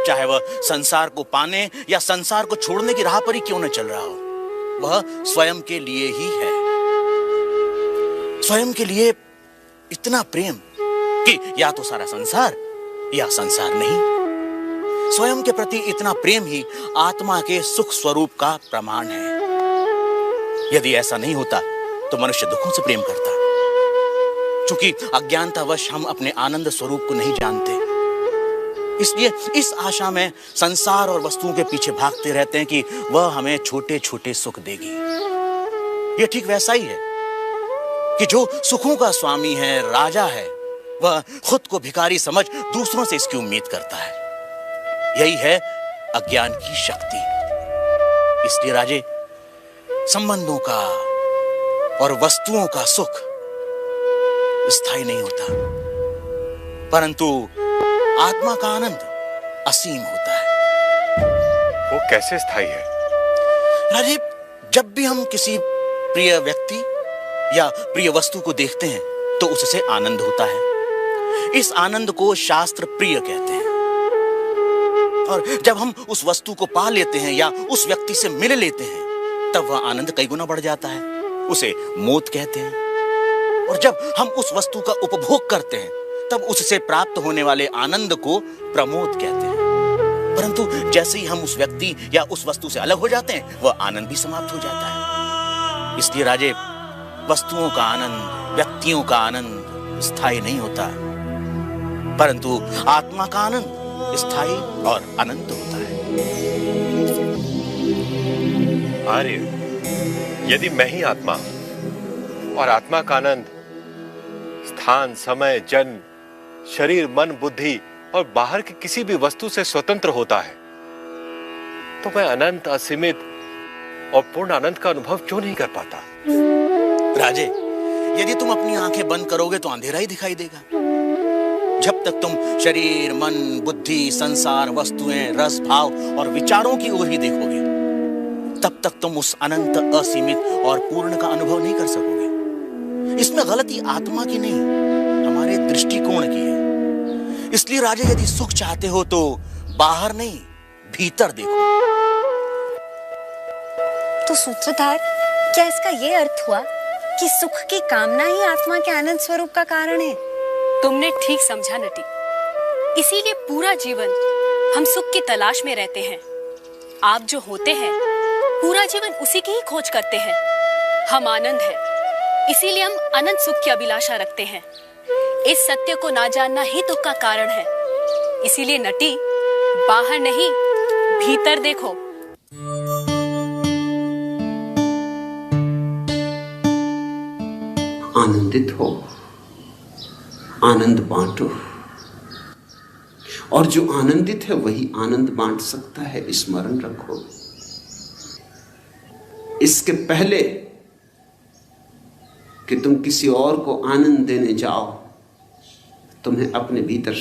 चाहे वह संसार को पाने या संसार को छोड़ने की राह पर ही क्यों न चल रहा हो, वह स्वयं के लिए ही है। स्वयं के लिए इतना प्रेम कि या तो सारा संसार या संसार नहीं। स्वयं के प्रति इतना प्रेम ही आत्मा के सुख स्वरूप का प्रमाण है। यदि ऐसा नहीं होता तो मनुष्य दुखों से प्रेम करता। चूंकि अज्ञानतावश हम अपने आनंद स्वरूप को नहीं जानते, इसलिए इस आशा में संसार और वस्तुओं के पीछे भागते रहते हैं कि वह हमें छोटे छोटे सुख देगी। यह ठीक वैसा ही है कि जो सुखों का स्वामी है, राजा है, वह खुद को भिखारी समझ दूसरों से इसकी उम्मीद करता है। यही है अज्ञान की शक्ति। इसलिए राजे, संबंधों का और वस्तुओं का सुख स्थायी नहीं होता, परंतु आत्मा का आनंद असीम होता है। वो कैसे स्थायी है? राजे, जब भी हम किसी प्रिय व्यक्ति या प्रिय वस्तु को देखते हैं तो उससे आनंद होता है। इस आनंद को शास्त्र प्रिय कहते हैं। और जब हम उस वस्तु को पा लेते हैं या उस व्यक्ति से मिल लेते हैं, तब वह आनंद कई गुना बढ़ जाता है। उसे मोद कहते हैं। और जब हम उस वस्तु का उपभोग करते हैं, तब उससे प्राप्त होने वाले आनंद को प्रमोद कहते हैं। परंतु जैसे ही हम उस व्यक्ति या उस वस्तु से अलग हो जाते हैं, वह आनंद भी समाप्त हो जाता है। इसलिए राजे, वस्तुओं का आनंद, व्यक्तियों का आनंद स्थायी नहीं होता, परंतु आत्मा का आनंद स्थायी और अनंत होता है। आर्य, यदि मैं ही आत्मा और आत्मा का आनंद स्थान, समय, जन्म, शरीर, मन, बुद्धि और बाहर की किसी भी वस्तु से स्वतंत्र होता है, तो मैं अनंत, असीमित और पूर्ण आनंद का अनुभव क्यों नहीं कर पाता? राजे, यदि तुम अपनी आंखें बंद करोगे तो अंधेरा ही दिखाई देगा। जब तक तुम शरीर, मन, बुद्धि, संसार, वस्तुएं, रस, भाव और विचारों की ओर ही देखोगे, तब तक तुम उस अनंत, असीमित और पूर्ण का अनुभव नहीं कर सकोगे। इसमें गलती आत्मा की नहीं, हमारे दृष्टिकोण की है। इसलिए राजे, यदि सुख चाहते हो तो बाहर नहीं, भीतर देखो। तो सूत्रधार, क्या इसका ये अर्थ हुआ कि सुख की कामना ही आत्मा के आनंद स्वरूप का कारण है? तुमने ठीक समझा नटी। इसीलिए पूरा जीवन हम सुख की तलाश में रहते हैं। आप जो होते हैं पूरा जीवन उसी की ही खोज करते हैं। हम आनंद हैं, इसीलिए हम अनंत सुख की अभिलाषा रखते हैं। इस सत्य को ना जानना ही दुख का कारण है। इसीलिए नटी, बाहर नहीं भीतर देखो। आनंदित हो, आनंद बांटो, और जो आनंदित है वही आनंद बांट सकता है, स्मरण रखो। इसके पहले कि तुम किसी और को आनंद देने जाओ, तुम्हें अपने भीतर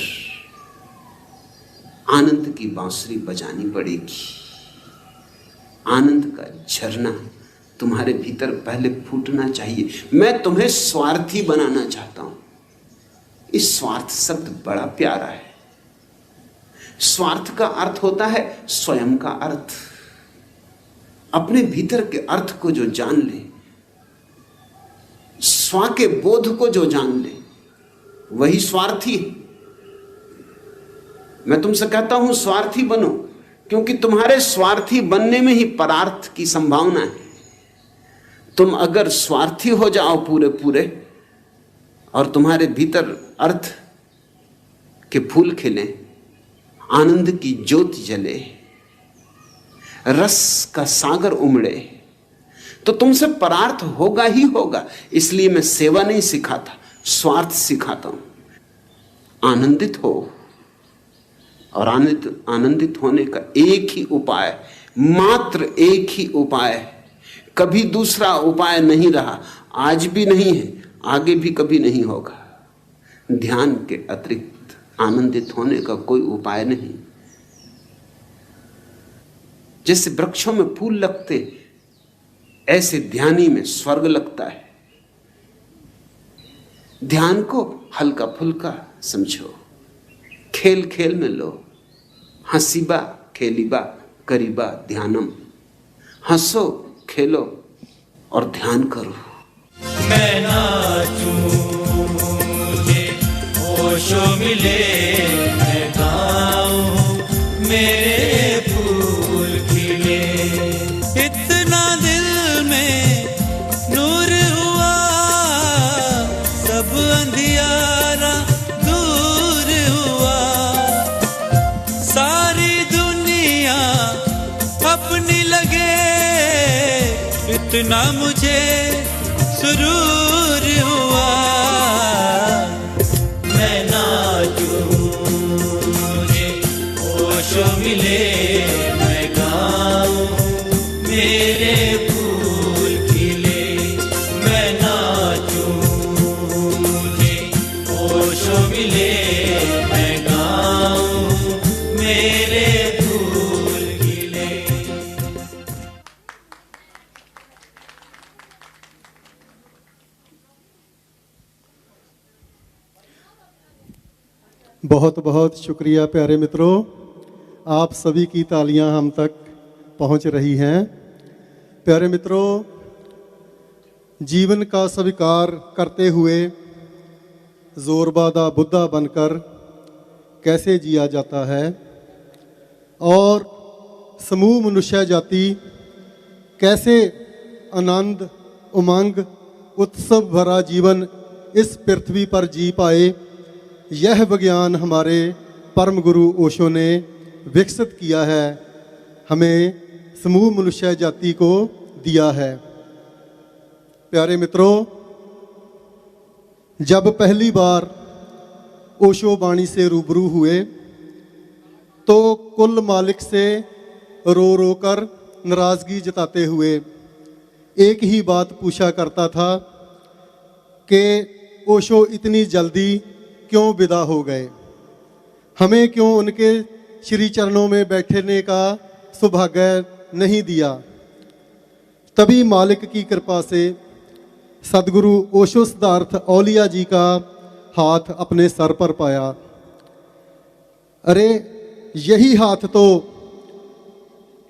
आनंद की बांसुरी बजानी पड़ेगी। आनंद का झरना तुम्हारे भीतर पहले फूटना चाहिए। मैं तुम्हें स्वार्थी बनाना चाहता हूं। इस स्वार्थ शब्द बड़ा प्यारा है। स्वार्थ का अर्थ होता है स्वयं का अर्थ। अपने भीतर के अर्थ को जो जान ले, स्व के बोध को जो जान ले, वही स्वार्थी है। मैं तुमसे कहता हूं स्वार्थी बनो, क्योंकि तुम्हारे स्वार्थी बनने में ही परार्थ की संभावना है। तुम अगर स्वार्थी हो जाओ पूरे पूरे, और तुम्हारे भीतर अर्थ के फूल खिले, आनंद की ज्योति जले, रस का सागर उमड़े, तो तुमसे परार्थ होगा ही होगा। इसलिए मैं सेवा नहीं सिखाता, स्वार्थ सिखाता हूं। आनंदित हो, और आनंदित होने का एक ही उपाय, मात्र एक ही उपाय, कभी दूसरा उपाय नहीं रहा, आज भी नहीं है, आगे भी कभी नहीं होगा। ध्यान के अतिरिक्त आनंदित होने का कोई उपाय नहीं। जैसे वृक्षों में फूल लगते, ऐसे ध्यानी में स्वर्ग लगता है। ध्यान को हल्का फुल्का समझो, खेल खेल में लो। हंसीबा खेलीबा करीबा ध्यानम। हंसो, खेलो और ध्यान करो। मैं नाचूं मुझे ओशो मिले, मैं गाऊं मेरे फूल खिले। इतना दिल में नूर हुआ, सब अंधियारा दूर हुआ। सारी दुनिया अपनी लगे, इतना मुझे सुरूर हुआ। मैं नाचूं मुझे ओशो मिले, मैं गाऊं मेरे फूल खिले। मैं नाचूं मुझे ओशो मिले, मैं गाऊं मेरे फूल खिले। बहुत बहुत शुक्रिया प्यारे मित्रों, आप सभी की तालियां हम तक पहुंच रही हैं। प्यारे मित्रों, जीवन का स्वीकार करते हुए जोरबादा बुद्धा बनकर कैसे जिया जाता है, और समूह मनुष्य जाति कैसे आनंद, उमंग, उत्सव भरा जीवन इस पृथ्वी पर जी पाए, यह विज्ञान हमारे परम गुरु ओशो ने विकसित किया है, हमें समूह मनुष्य जाति को दिया है। प्यारे मित्रों, जब पहली बार ओशो वाणी से रूबरू हुए तो कुल मालिक से रो रो कर नाराज़गी जताते हुए एक ही बात पूछा करता था कि ओशो इतनी जल्दी क्यों विदा हो गए, हमें क्यों उनके श्री चरणों में बैठने का सौभाग्य नहीं दिया। तभी मालिक की कृपा से सदगुरु ओशो सिद्धार्थ औलिया जी का हाथ अपने सर पर पाया। अरे यही हाथ तो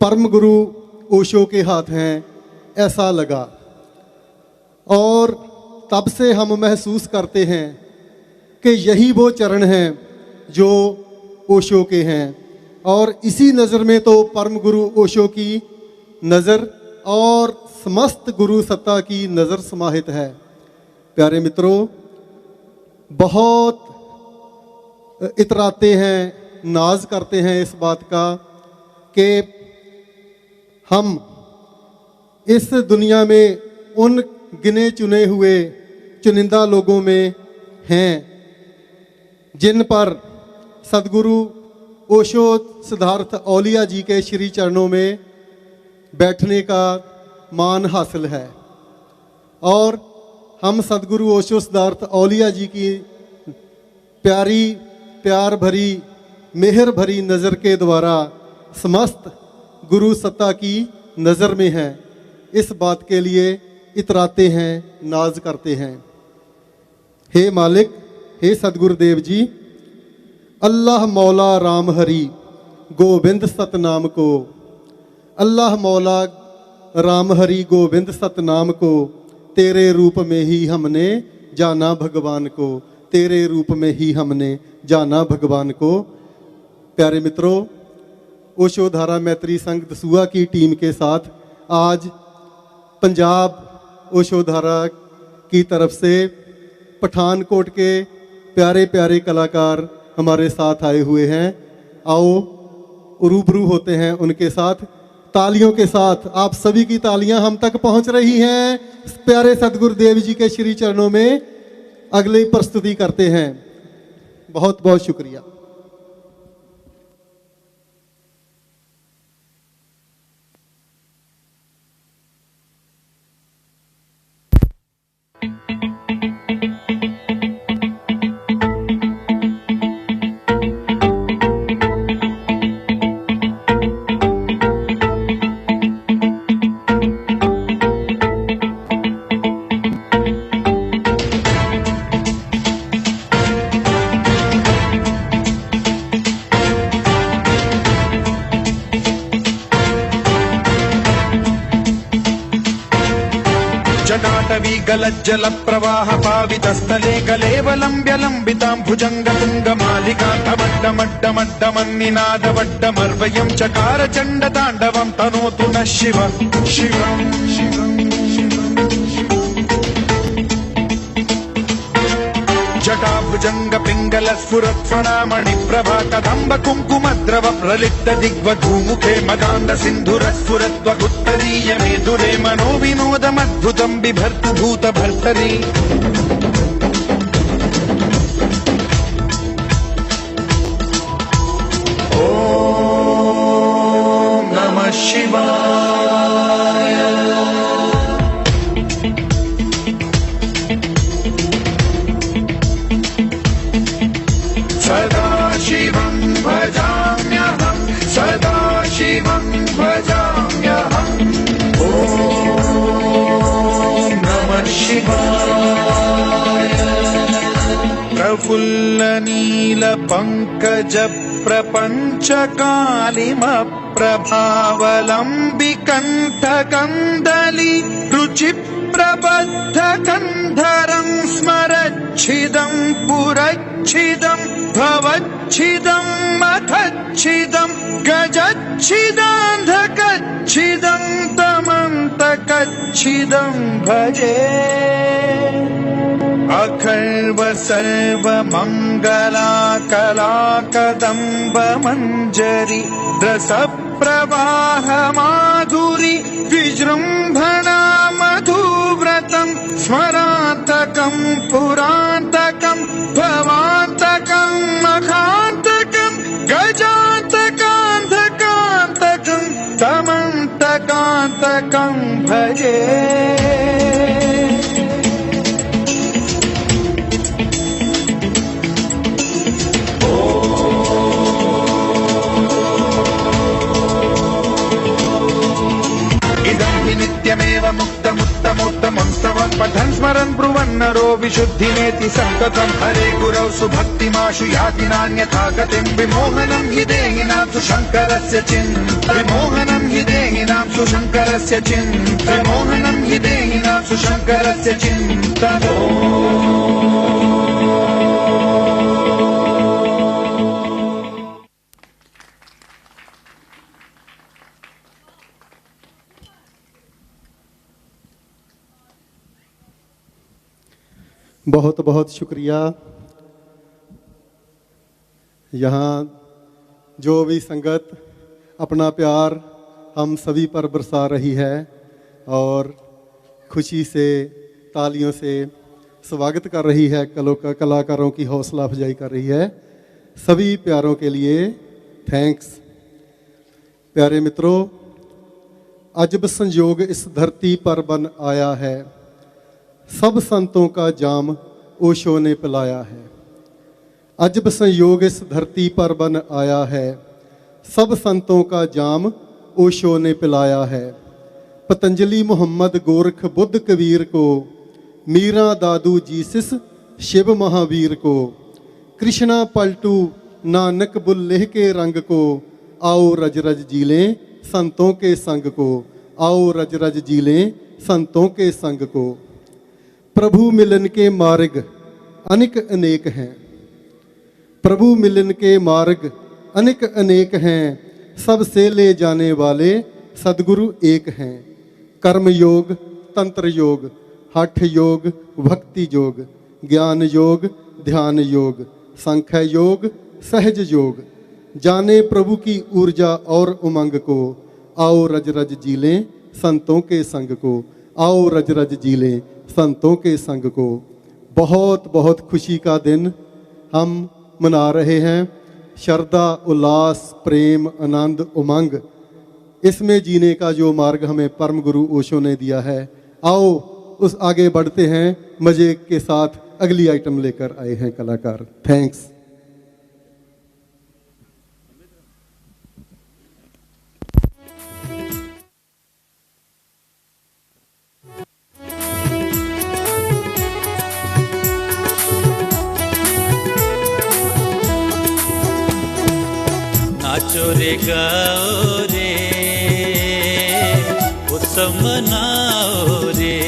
परम गुरु ओशो के हाथ हैं, ऐसा लगा। और तब से हम महसूस करते हैं कि यही वो चरण हैं जो ओशो के हैं और इसी नज़र में तो परम गुरु ओशो की नज़र और समस्त गुरु सत्ता की नज़र समाहित है। प्यारे मित्रों, बहुत इतराते हैं, नाज करते हैं इस बात का कि हम इस दुनिया में उन गिने चुने हुए चुनिंदा लोगों में हैं जिन पर सदगुरु ओशो सिद्धार्थ औलिया जी के श्री चरणों में बैठने का मान हासिल है और हम सदगुरु ओशो सिद्धार्थ औलिया जी की प्यारी प्यार भरी मेहर भरी नज़र के द्वारा समस्त गुरु सत्ता की नज़र में हैं। इस बात के लिए इतराते हैं, नाज करते हैं। हे मालिक, हे सदगुरुदेव जी, अल्लाह मौला राम हरि गोविंद सतनाम को, अल्लाह मौला राम हरि गोविंद सतनाम को, तेरे रूप में ही हमने जाना भगवान को, तेरे रूप में ही हमने जाना भगवान को। प्यारे मित्रों, ओशो धारा मैत्री संघ दसूहा की टीम के साथ आज पंजाब ओशो धारा की तरफ से पठानकोट के प्यारे प्यारे कलाकार हमारे साथ आए हुए हैं। आओ रूबरू होते हैं उनके साथ। तालियों के साथ आप सभी की तालियां हम तक पहुंच रही हैं। प्यारे सदगुरुदेव जी के श्री चरणों में अगली प्रस्तुति करते हैं। बहुत बहुत शुक्रिया। जल प्रवाह पावित स्थले कलेवलंब्य लंबितां भुजंग तुंग मालिका धवड्डमड्डमन्निनादवड्डमर्वयं चकार चंड तांडवं तनोतु न शिव शिवं जटाभुजंग पिंगल स्फुरत्फणामणि प्रभा कदंब कुंकुमद्रव प्रलिप्त दिग्वधूमुखे मदांध सिंधुर स्फुरत्वगुत्तरीय मेधुरे मनो विनोदमद्भुतं बिभर्तु भूत भर्तरी। ओम नमः शिवाय। सदा शिवं भजाम्यहं, सदा शिवं भजाम्यहं। ओम नमः शिवाय। प्रफुल्ल नील पंकज प्रपंच कालिम प्रभावलंबि कंठ कंदली रुचि प्रबद्ध कंधरं स्मरच्छिदं पुरच्छिदं भवच्छिदं मथच्छिदं गजच्छिदान्धकच्छिदं तमन्तकच्छिदं भजे। अखर्व सर्व मंगला कला कदम्ब मंजरी रस प्रवाह माधुरी विजृंभणा मधुव्रतं स्मरान्तकं पुरान्तकं भवान्तकं मखान्तकं गजान्तकान्धकान्तकं तमन्तकान्तकं भजे। नित्यमेव मुक्तमुत्तमोत्तमं स्तवं पठन् स्मरन् ब्रुवन्नरो विशुद्धिमेति सन्ततं हरे गुरौ सुभक्तिमाशु याति नान्यथा गतिं विमोहनं हि देहिनां सुशङ्करस्य चिन्ता विमोहनं हि देहिनां सुशङ्करस्य चिन्ता विमोहनं हि देहिनां सुशङ्करस्य चिन्ता। बहुत बहुत शुक्रिया। यहाँ जो भी संगत अपना प्यार हम सभी पर बरसा रही है और खुशी से तालियों से स्वागत कर रही है, कलाकारों की हौसला अफजाई कर रही है, सभी प्यारों के लिए थैंक्स। प्यारे मित्रों, अजब संयोग इस धरती पर बन आया है, सब संतों का जाम ओशो ने पिलाया है। अजब संयोग इस धरती पर बन आया है, सब संतों का जाम ओशो ने पिलाया है। पतंजलि, मोहम्मद, गोरख, बुद्ध, कबीर को, मीरा, दादू, जीसस, शिव महावीर को, कृष्णा, पलटू, नानक, बुल्लेह के रंग को, आओ रज रज जी लें संतों के संग को, आओ रज रज जी लें संतों के संग को। प्रभु मिलन के मार्ग अनेक अनेक हैं, प्रभु मिलन के मार्ग अनेक अनेक हैं, सबसे ले जाने वाले सदगुरु एक हैं। कर्म योग, तंत्र योग, हठ योग, भक्ति योग, ज्ञान योग, ध्यान योग, संख्या योग, सहज योग, जाने प्रभु की ऊर्जा और उमंग को, आओ रज रज जी लें संतों के संग को, आओ रज रज जी लें संतों के संग को। बहुत बहुत खुशी का दिन हम मना रहे हैं। श्रद्धा, उल्लास, प्रेम, आनंद, उमंग, इसमें जीने का जो मार्ग हमें परम गुरु ओशो ने दिया है, आओ उस आगे बढ़ते हैं। मजे के साथ अगली आइटम लेकर आए हैं कलाकार। थैंक्स। नाचो रे गाओ रे, उत्सव मनाओ रे,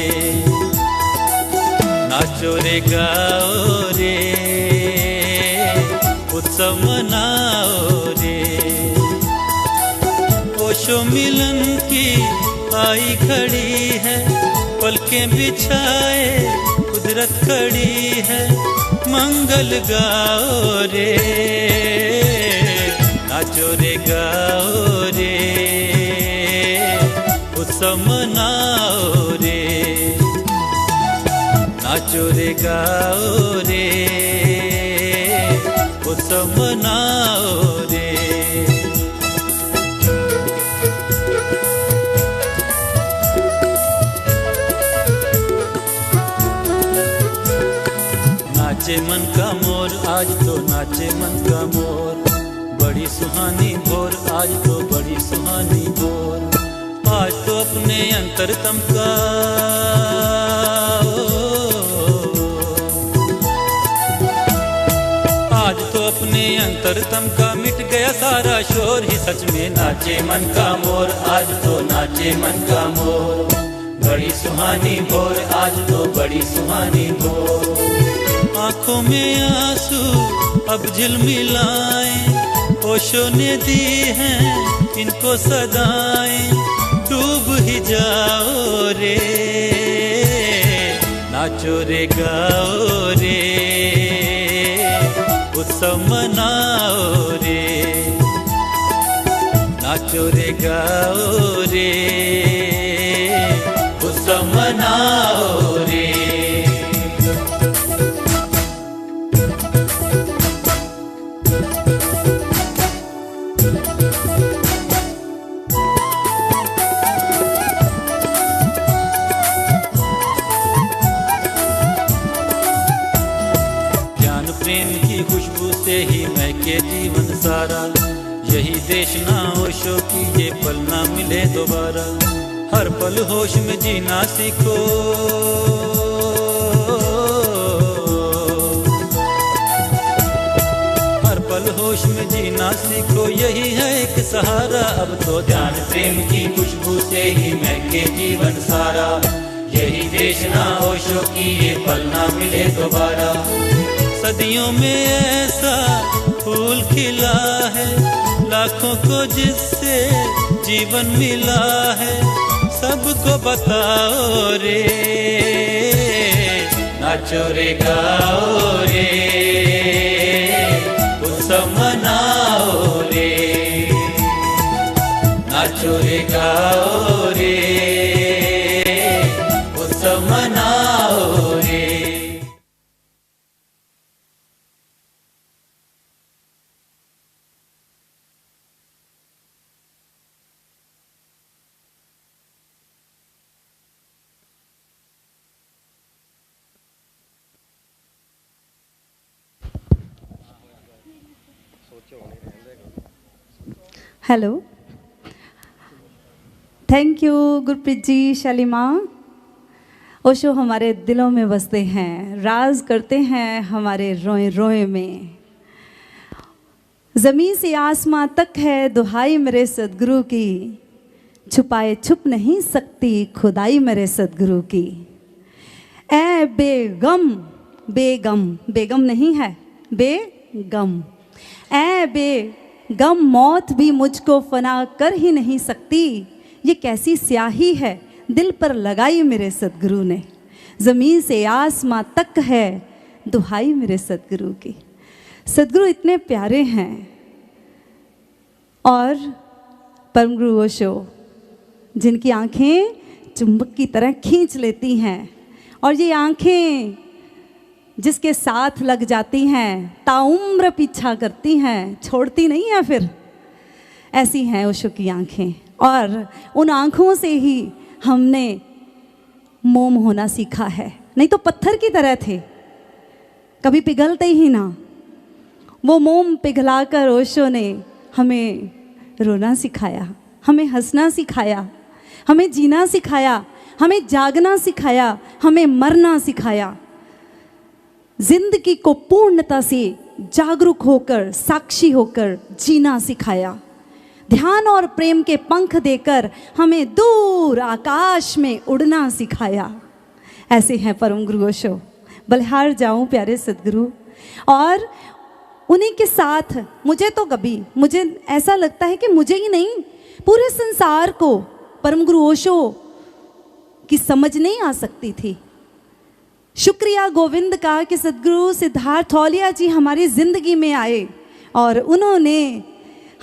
नाचो रे गाओ रे, उत्सव मनाओ रे। ओशो मिलन की आई खड़ी है, पलकें बिछाए कुदरत खड़ी है, मंगल गाओ रे, नाचो रे गाओ रे, उत्सव मनाओ रे, नाचो रे गाओ रे, उत्सव मनाओ रे। नाचे मन का मोर, आज तो नाचे मन का मोर, बड़ी सुहानी भोर, आज तो बड़ी सुहानी भोर, आज तो अपने अंतरतम का आज तो अपने अंतरतम का मिट गया सारा शोर ही, सच में नाचे मन का मोर, आज तो नाचे मन का मोर, बड़ी सुहानी भोर, आज तो बड़ी सुहानी भोर। आंखों में आंसू अब झिलमिलाएं, ओशो ने दी हैं इनको सदाएं, डूब ही जाओ रे, नाचो रे गाओ रे, उत्सव मनाओ रे, नाचो रे गाओ रे, उत्सव मनाओ रे। खुशबू से ही महके जीवन सारा, यही देश ना ओशो की ये पल ना मिले दोबारा, हर पल होश में जीना सीखो, हर पल होश में जीना सीखो, यही है एक सहारा। अब तो ध्यान प्रेम की खुशबू से ही महके जीवन सारा, यही देश ना ओशो की ये पल ना मिले दोबारा। सदियों में ऐसा फूल खिला है, लाखों को जिससे जीवन मिला है, सबको बताओ रे, नाचो रे गाओ रे, उत्सव मनाओ रे, नाचो रे गाओ रे, उत्सव मनाओ रे। हेलो, थैंक यू गुरप्रीत जी, शालिमा। ओशो हमारे दिलों में बसते हैं, राज करते हैं हमारे रोए रोए में। ज़मीन से आसमां तक है दुहाई मेरे सदगुरु की, छुपाए छुप नहीं सकती खुदाई मेरे सदगुरु की। ऐ बेगम, बेगम, बेगम नहीं है, बेगम। ऐ बेगम मौत भी मुझको फना कर ही नहीं सकती, ये कैसी स्याही है दिल पर लगाई मेरे सदगुरु ने। ज़मीन से आसमां तक है दुहाई मेरे सदगुरु की। सदगुरु इतने प्यारे हैं। और परम गुरु ओशो जिनकी आंखें चुंबक की तरह खींच लेती हैं, और ये आंखें जिसके साथ लग जाती हैं ताउम्र पीछा करती हैं, छोड़ती नहीं है फिर। ऐसी हैं ओशो की आंखें, और उन आंखों से ही हमने मोम होना सीखा है, नहीं तो पत्थर की तरह थे, कभी पिघलते ही ना। वो मोम पिघलाकर ओशो ने हमें रोना सिखाया, हमें हंसना सिखाया, हमें जीना सिखाया, हमें जागना सिखाया, हमें मरना सिखाया। जिंदगी को पूर्णता से जागरूक होकर, साक्षी होकर जीना सिखाया। ध्यान और प्रेम के पंख देकर हमें दूर आकाश में उड़ना सिखाया। ऐसे हैं परम गुरु ओशो। बलिहार जाऊं प्यारे सदगुरु। और उन्हीं के साथ मुझे ऐसा लगता है कि मुझे ही नहीं, पूरे संसार को परम गुरु ओशो की समझ नहीं आ सकती थी। शुक्रिया गोविंद का कि सदगुरु सिद्धार्थ थौलिया जी हमारी ज़िंदगी में आए और उन्होंने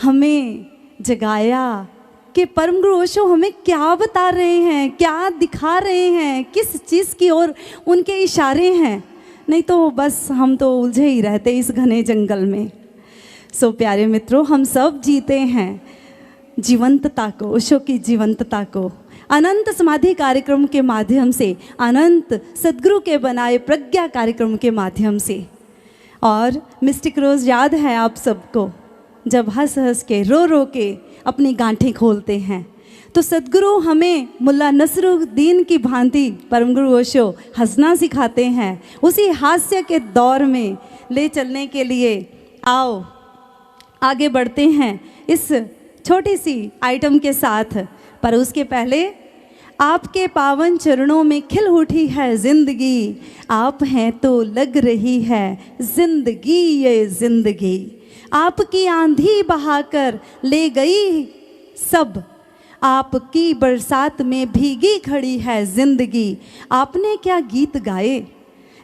हमें जगाया कि परम गुरु ओशो हमें क्या बता रहे हैं, क्या दिखा रहे हैं, किस चीज़ की ओर उनके इशारे हैं। नहीं तो बस हम तो उलझे ही रहते इस घने जंगल में। सो प्यारे मित्रों, हम सब जीते हैं जीवंतता को, ओशो की जीवंतता को। अनंत समाधि कार्यक्रम के माध्यम से, अनंत सदगुरु के बनाए प्रज्ञा कार्यक्रम के माध्यम से। और मिस्टिक रोज़ याद है आप सबको, जब हंस हंस के रो रो के अपनी गांठें खोलते हैं, तो सदगुरु हमें मुल्ला नसरुद्दीन की भांति परम गुरु ओशो हंसना सिखाते हैं। उसी हास्य के दौर में ले चलने के लिए आओ आगे बढ़ते हैं इस छोटी सी आइटम के साथ। पर उसके पहले आपके पावन चरणों में खिल उठी है जिंदगी, आप हैं तो लग रही है जिंदगी ये जिंदगी। आपकी आंधी बहाकर ले गई सब, आपकी बरसात में भीगी खड़ी है जिंदगी। आपने क्या गीत गाए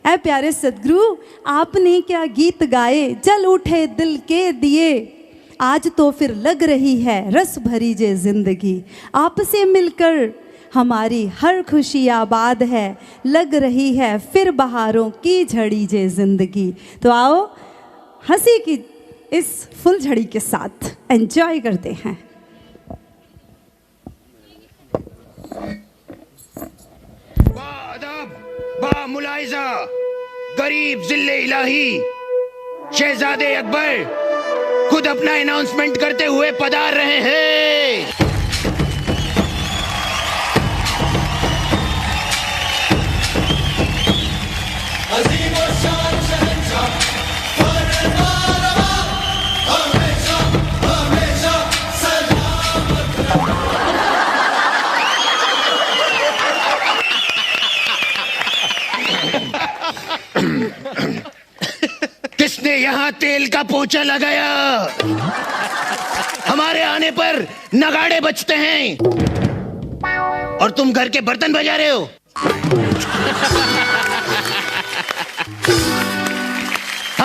ऐ प्यारे सदगुरु, आपने क्या गीत गाए, जल उठे दिल के दिए। आज तो फिर लग रही है रस भरी जे जिंदगी। आपसे मिलकर हमारी हर खुशी आबाद है, लग रही है फिर बहारों की झड़ी जे जिंदगी। तो आओ हंसी की इस फुल झड़ी के साथ एंजॉय करते हैं। बा मुलाइजा गरीब जिले इलाही शहजादे अकबर खुद अपना अनाउंसमेंट करते हुए पधार रहे हैं। किसने यहाँ तेल का पोछा लगाया? हमारे आने पर नगाड़े बजते हैं और तुम घर के बर्तन बजा रहे हो।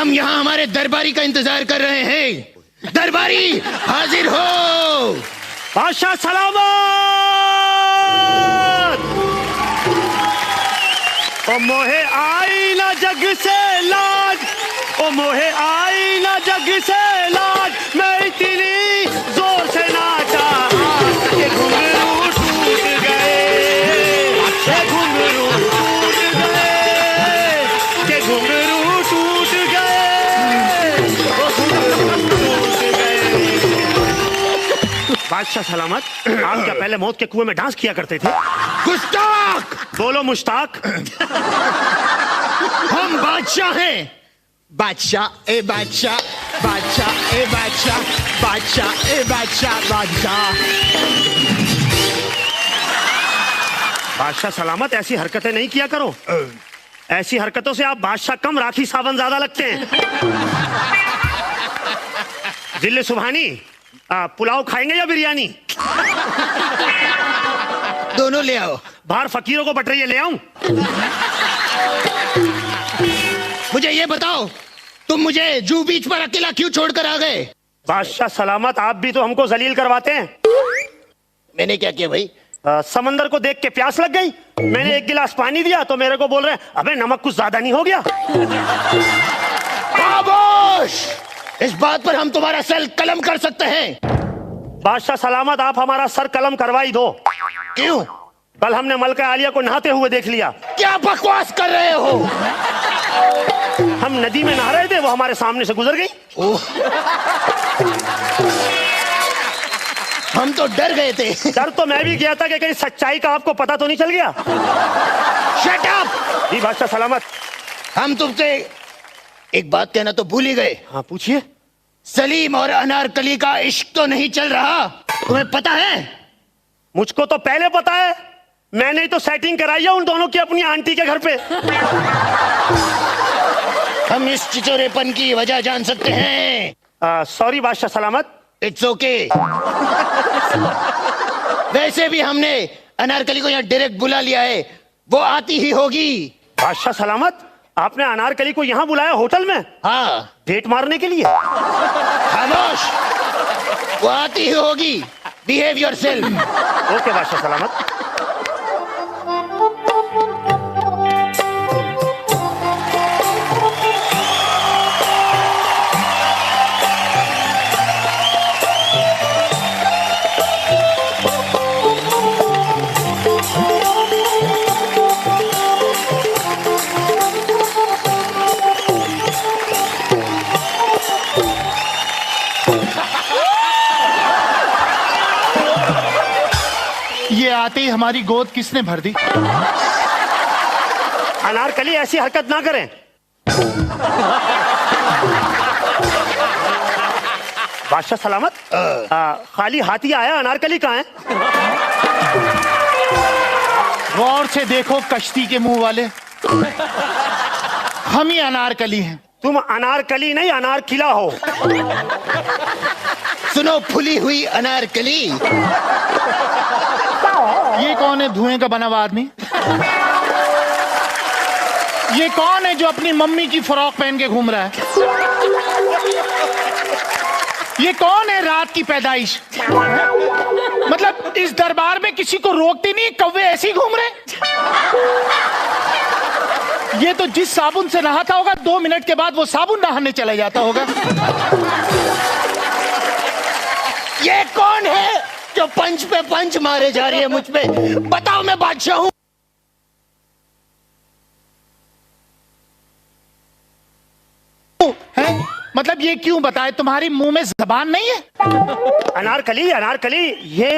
हम यहाँ हमारे दरबारी का इंतजार कर रहे हैं। दरबारी हाजिर हो। बादशाह सलामत। ओ मोहे आई ना जग से लाज, ओ मोहे आई ना जग से लाज, मैं इतनी जोर से नाचा के घुंघरू टूट गए, के घुंघरू टूट गए, के घुंघरू टूट गए, ओ घुंघरू टूट गए। बादशाह सलामत, आप क्या पहले मौत के कुएं में डांस किया करते थे? गुस्ताख! बोलो मुश्ताक। हम बादशाह हैं। बादशाह ए बादशाह, बादशाह ए बादशाह, बादशाह ए बादशाह, बादशाह। बादशाह सलामत, ऐसी हरकतें नहीं किया करो। ऐसी हरकतों से आप बादशाह कम राखी सावन ज्यादा लगते हैं। जिले सुभानी, पुलाव खाएंगे या बिरयानी? दोनों ले आओ। बाहर फकीरों को बटरिया ले आऊं? मुझे ये बताओ, तुम मुझे जू बीच पर अकेला क्यों छोड़कर आ गए? बादशाह सलामत, आप भी तो हमको जलील करवाते हैं। मैंने क्या किया भाई? समंदर को देख के प्यास लग गई, मैंने एक गिलास पानी दिया तो मेरे को बोल रहे हैं अबे नमक कुछ ज्यादा नहीं हो गया? खामोश! इस बात पर हम तुम्हारा सर कलम कर सकते हैं। बादशाह सलामत, आप हमारा सर कलम करवाई दो। क्यों? कल हमने मलका आलिया को नहाते हुए देख लिया। क्या बकवास कर रहे हो? हम नदी में नहा रहे थे, वो हमारे सामने से गुजर गई। हम तो डर गए थे। डर तो मैं भी गया था कि कहीं सच्चाई का आपको पता तो नहीं चल गया। Shut up! जी बादशाह सलामत। हम तुमसे एक बात कहना तो भूल ही गए। हाँ पूछिए। सलीम और अनारकली का इश्क तो नहीं चल रहा, तुम्हें पता है? मुझको तो पहले पता है, मैंने ही तो सेटिंग कराई है उन दोनों की अपनी आंटी के घर पे। हम इस चिचोरेपन की वजह जान सकते हैं? सॉरी बादशाह सलामत। It's okay. वैसे भी हमने अनारकली को यहाँ डायरेक्ट बुला लिया है, वो आती ही होगी। बादशाह सलामत, आपने अनारकली को यहाँ बुलाया होटल में? हाँ। डेट मारने के लिए? खामोश! वो आती ही होगी। Behave yourself. ओके बादशाह सलामत। ये आते ही हमारी गोद किसने भर दी? अनारकली ऐसी हरकत ना करें। बादशाह सलामत, खाली हाथी आया, अनारकली कहाँ है? गौर से देखो कश्ती के मुंह वाले, हम ही अनारकली हैं। तुम अनारकली नहीं अनारकिला हो। सुनो फुली हुई अनारकली, ये कौन है धुएं का बना हुआ आदमी? ये कौन है जो अपनी मम्मी की फ्रॉक पहन के घूम रहा है? ये कौन है रात की पैदाइश? मतलब इस दरबार में किसी को रोकते नहीं, कौवे ऐसे ही घूम रहे? ये तो जिस साबुन से नहाता होगा 2 मिनट के बाद वो साबुन नहाने चला जाता होगा। ये कौन है जो पंच पे पंच मारे जा रही है मुझ पे? बताओ, मैं बादशाह हूं। है? मतलब ये क्यों बताए, तुम्हारी मुंह में जबान नहीं है? अनारकली, अनारकली, ये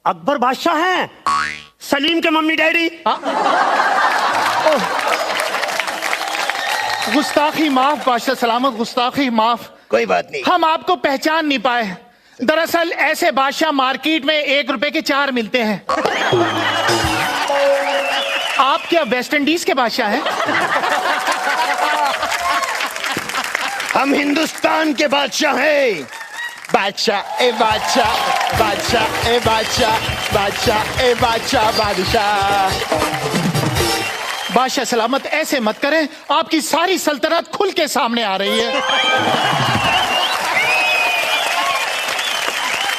अकबर बादशाह हैं, सलीम के मम्मी डैडी। गुस्ताखी माफ बादशाह सलामत, गुस्ताखी माफ। कोई बात नहीं, हम आपको पहचान नहीं पाए। दरअसल ऐसे बादशाह मार्केट में 1 रुपए के 4 मिलते हैं। आप क्या वेस्ट इंडीज के बादशाह हैं? हम हिंदुस्तान के बादशाह हैं। बादशाह ए बादशाह, बादशाह ए बादशाह, बादशाह ए बादशाह, बादशाह। बादशाह सलामत, ऐसे मत करें, आपकी सारी सल्तनत खुल के सामने आ रही है।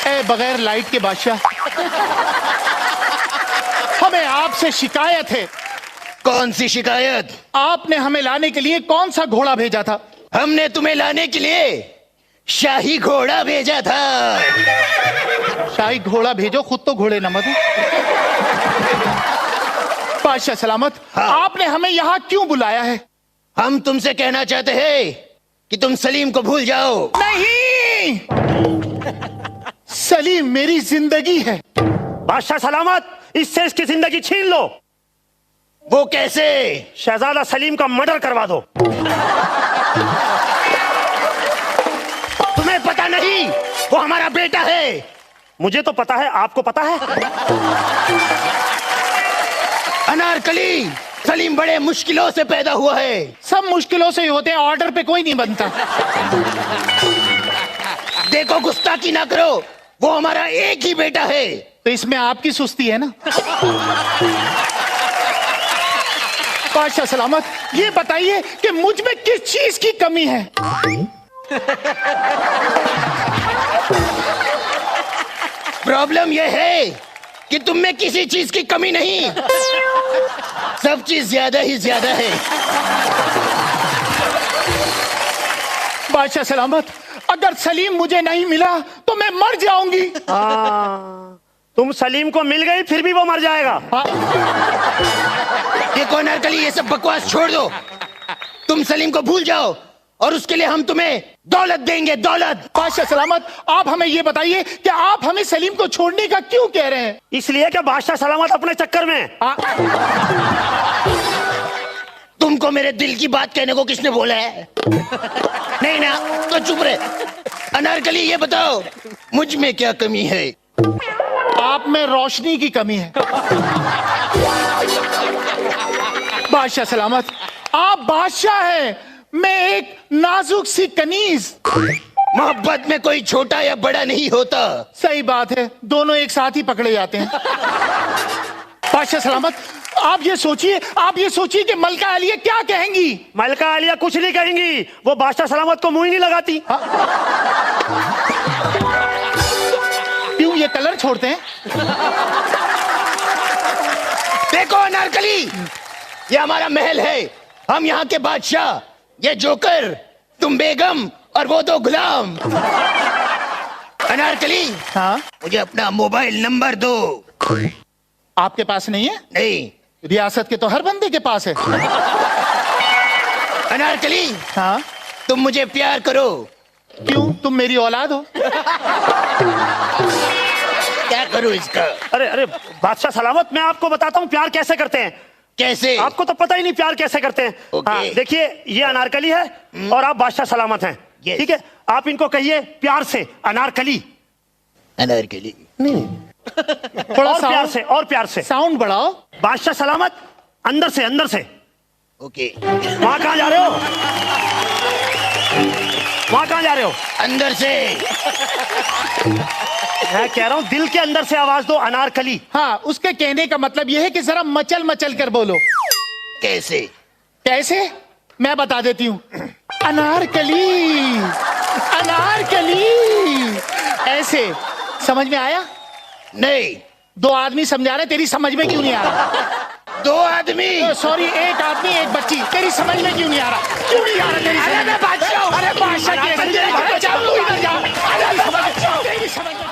ए बगैर लाइट के बादशाह, हमें आपसे शिकायत है। कौन सी शिकायत? आपने हमें लाने के लिए कौन सा घोड़ा भेजा था? हमने तुम्हें लाने के लिए शाही घोड़ा भेजा था। शाही घोड़ा भेजो, खुद तो घोड़े न मत। बादशाह सलामत, आपने हमें यहाँ क्यों बुलाया है? हम तुमसे कहना चाहते हैं कि तुम सलीम को भूल जाओ। नहीं, सलीम मेरी जिंदगी है। बादशाह सलामत, इससे इसकी जिंदगी छीन लो। वो कैसे? शहजादा सलीम का मर्डर करवा दो। तुम्हें पता नहीं वो हमारा बेटा है? मुझे तो पता है, आपको पता है? अनारकली, सलीम बड़े मुश्किलों से पैदा हुआ है। सब मुश्किलों से ही होते हैं, ऑर्डर पे कोई नहीं बनता। देखो, गुस्ताखी ना करो, वो हमारा एक ही बेटा है। तो इसमें आपकी सुस्ती है ना? बादशाह सलामत, ये बताइए कि मुझ में किस चीज की कमी है? प्रॉब्लम यह है कि तुम में किसी चीज की कमी नहीं, सब चीज ज्यादा ही ज्यादा है। बादशाह सलामत, अगर सलीम मुझे नहीं मिला तो मैं मर जाऊंगी। तुम सलीम को मिल गई, फिर भी वो मर जाएगा। देखो अनारकली, ये सब बकवास छोड़ दो। तुम सलीम को भूल जाओ और उसके लिए हम तुम्हें दौलत देंगे, दौलत। बादशाह सलामत, आप हमें ये बताइए कि आप हमें सलीम को छोड़ने का क्यों कह रहे हैं? इसलिए कि बादशाह सलामत अपने चक्कर में। तुमको मेरे दिल की बात कहने को किसने बोला है? नहीं ना, तो चुप रहे। अनारकली, ये बताओ मुझ में क्या कमी है? आप में रोशनी की कमी है। बादशाह सलामत, आप बादशाह हैं, मैं एक नाजुक सी कनीज। मोहब्बत में कोई छोटा या बड़ा नहीं होता। सही बात है, दोनों एक साथ ही पकड़े जाते हैं। बादशाह सलामत, आप ये सोचिए कि मलका आलिया क्या कहेंगी? मलका आलिया कुछ नहीं कहेंगी, वो बादशाह सलामत को मुंह ही नहीं लगाती। क्यों, ये कलर छोड़ते हैं? देखो अनारकली, ये हमारा महल है, हम यहाँ के बादशाह। ये जोकर, तुम बेगम और वो दो गुलाम। अनारकली, हाँ? मुझे अपना मोबाइल नंबर दो। आपके पास नहीं है? नहीं। रियासत के तो हर बंदे के पास है। अनारकली, हाँ? तुम मुझे प्यार करो। क्यों, तुम मेरी औलाद हो? क्या करूं इसका? अरे अरे बादशाह सलामत, मैं आपको बताता हूँ प्यार कैसे करते हैं। कैसे? आपको तो पता ही नहीं प्यार कैसे करते हैं। हाँ, देखिए, ये अनारकली है और आप बादशाह सलामत हैं, ठीक है? आप इनको कहिए प्यार से अनारकली। अनारकली थोड़ा और प्यार से, और प्यार से साउंड बढ़ाओ। बादशाह सलामत, अंदर से, अंदर से। ओके। वहां कहाँ जा रहे हो? वहां कहाँ जा रहे हो? अंदर से। मैं कह रहा हूँ दिल के अंदर से आवाज दो, अनारकली। हाँ, उसके कहने का मतलब यह है कि जरा मचल मचल कर बोलो। कैसे? कैसे मैं बता देती हूँ। अनारकली, अनारकली, ऐसे। समझ में आया? नहीं। दो आदमी समझा रहे, तेरी समझ में क्यों नहीं आ रहा? दो आदमी? सॉरी, एक आदमी एक बच्ची, तेरी समझ में क्यों नहीं आ रहा? क्यों नहीं आ रहा तेरी समझ में? अरे बादशाह, अरे बादशाह की समझ में।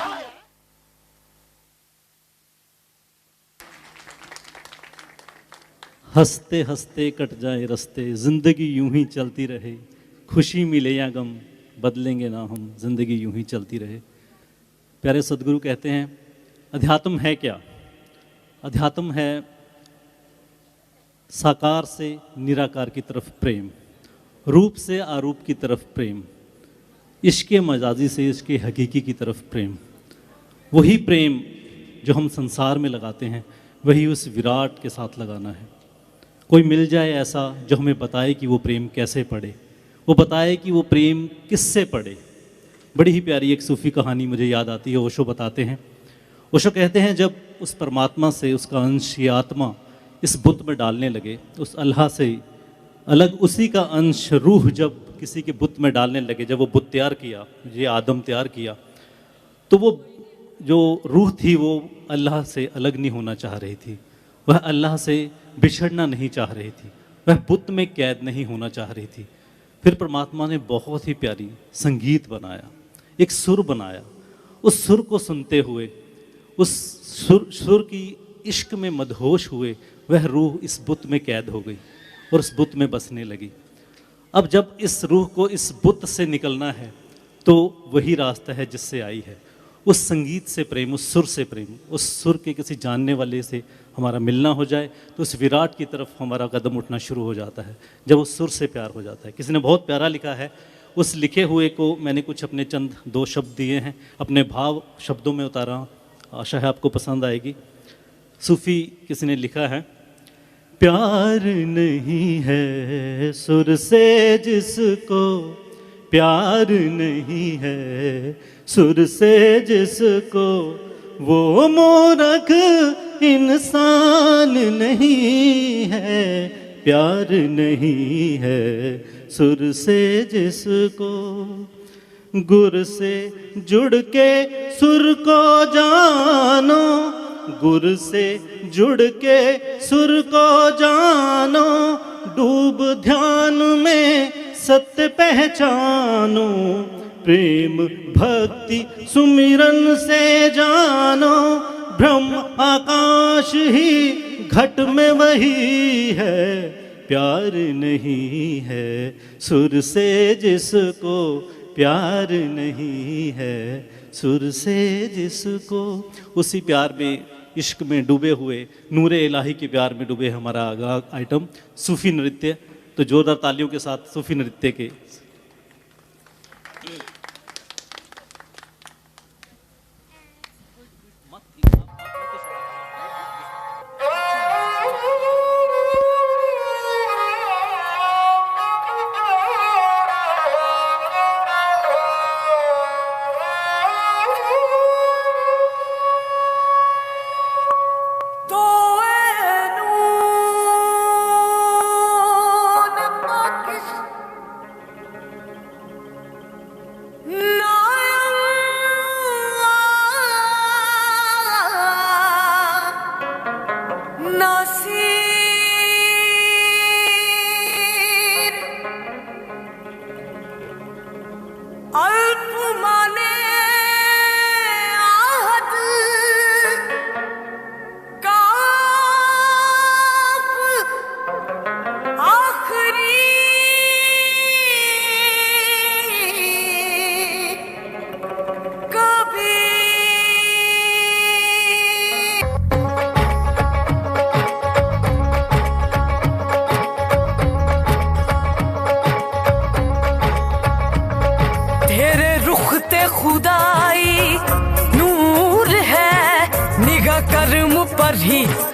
हंसते हंसते कट जाए रस्ते, जिंदगी यूं ही चलती रहे, खुशी मिले या गम बदलेंगे ना हम, जिंदगी यूं ही चलती रहे। प्यारे सदगुरु कहते हैं अध्यात्म है क्या? अध्यात्म है साकार से निराकार की तरफ प्रेम, रूप से आरूप की तरफ प्रेम, इश्क़ मजाजी से इश्क़ हकीकी की तरफ प्रेम। वही प्रेम जो हम संसार में लगाते हैं, वही उस विराट के साथ लगाना है। कोई मिल जाए ऐसा जो हमें बताए कि वो प्रेम कैसे पढ़े, वो बताए कि वो प्रेम किससे पढ़े। बड़ी ही प्यारी एक सूफ़ी कहानी मुझे याद आती है। ओशो बताते हैं, ओशो कहते हैं जब उस परमात्मा से उसका अंश या आत्मा इस बुत में डालने लगे, उस अल्लाह से अलग उसी का अंश रूह जब किसी के बुत में डालने लगे, जब वो बुत तैयार किया, ये आदम तैयार किया, तो वो जो रूह थी वो अल्लाह से अलग नहीं होना चाह रही थी, वह अल्लाह से बिछड़ना नहीं चाह रही थी, वह बुत में कैद नहीं होना चाह रही थी। फिर परमात्मा ने बहुत ही प्यारी संगीत बनाया, एक सुर बनाया। उस सुर को सुनते हुए, उस सुर की इश्क में मदहोश हुए, वह रूह इस बुत में कैद हो गई और उस बुत में बसने लगी। अब जब इस रूह को इस बुत से निकलना है तो वही रास्ता है जिससे आई है, उस संगीत से प्रेम, उस सुर से प्रेम, उस सुर के किसी जानने वाले से हमारा मिलना हो जाए तो उस विराट की तरफ हमारा कदम उठना शुरू हो जाता है, जब उस सुर से प्यार हो जाता है। किसी ने बहुत प्यारा लिखा है, उस लिखे हुए को मैंने कुछ अपने चंद 2 शब्द दिए हैं, अपने भाव शब्दों में उतारा हूँ, आशा है आपको पसंद आएगी। सूफ़ी किसी ने लिखा है, प्यार नहीं है सुर से जिसको, प्यार नहीं है सुर से जिसको, वो मूर्ख इंसान नहीं है। प्यार नहीं है सुर से जिसको, गुर से जुड़ के सुर को जानो, गुर से जुड़ के सुर को जानो, डूब ध्यान में सत्य पहचानो, प्रेम भक्ति सुमिरन से जानो, ब्रह्म आकाश ही घट में वही है। प्यार नहीं है सुर से जिसको, प्यार नहीं है सुर से जिसको। उसी प्यार में, इश्क में डूबे हुए, नूरे इलाही के प्यार में डूबे हमारा अगला आइटम सूफी नृत्य। तो जोरदार तालियों के साथ सूफी नृत्य के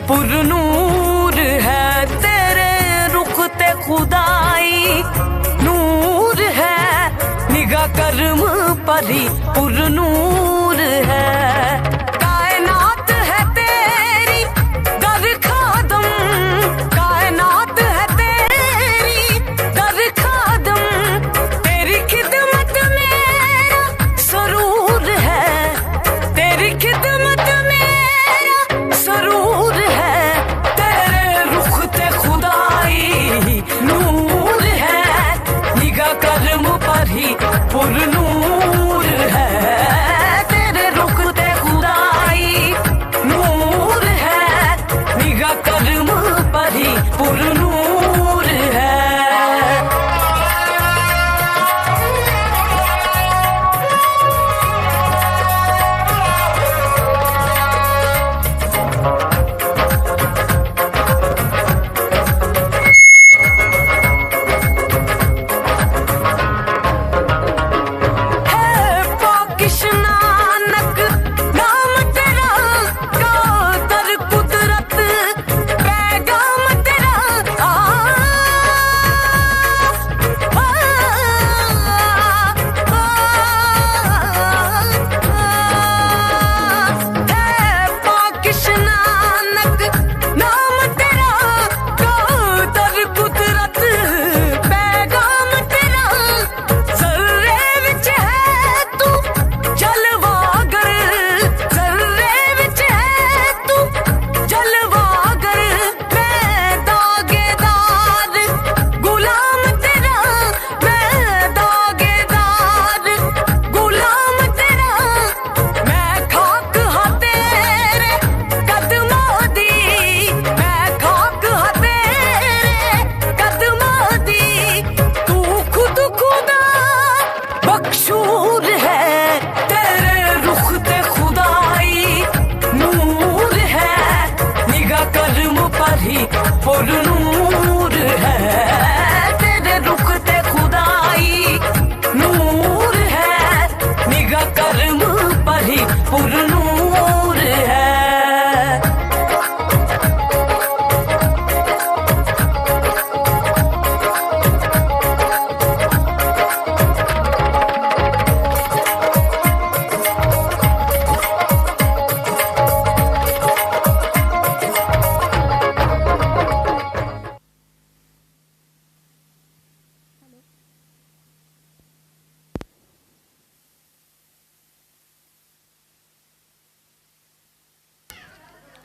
पुरनूर है, तेरे रुख ते खुदाई नूर है, निगाह कर्म परी पुरनूर है। कायनात है तेरी दर खादम, कायनात है तेरी दर खादम, तेरी खिदमत मेरा सरूर है, तेरी खिदमत मेरा सरूर है, तेरे रुख ते खुदाई नूर है, निगाह कर्म पर ही पुरनूर है, तेरे रुख ते खुदाई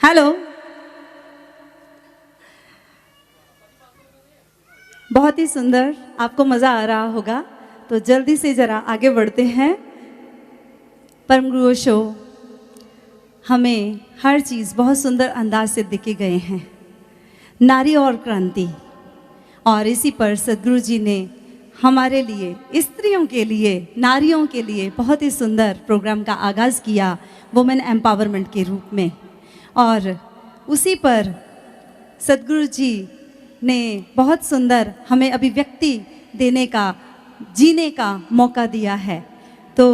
हेलो, बहुत ही सुंदर, आपको मज़ा आ रहा होगा। तो जल्दी से ज़रा आगे बढ़ते हैं। परम गुरु ओशो हमें हर चीज़ बहुत सुंदर अंदाज से दिखे गए हैं, नारी और क्रांति। और इसी पर सद्गुरु जी ने हमारे लिए, स्त्रियों के लिए, नारियों के लिए बहुत ही सुंदर प्रोग्राम का आगाज़ किया वुमेन एम्पावरमेंट के रूप में। और उसी पर सद्गुरु जी ने बहुत सुंदर हमें अभिव्यक्ति देने का, जीने का मौका दिया है। तो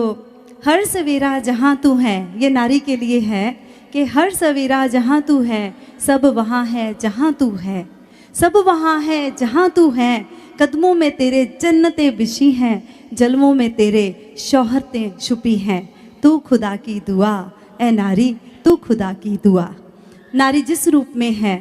हर सवेरा जहाँ तू है, ये नारी के लिए है कि हर सवेरा जहाँ तू है, सब वहाँ है जहाँ तू है, सब वहाँ है जहाँ तू है। कदमों में तेरे जन्नतें बिछी हैं, जलमों में तेरे शौहरतें छुपी हैं। तू खुदा की दुआ ए नारी, तू खुदा की दुआ। नारी जिस रूप में है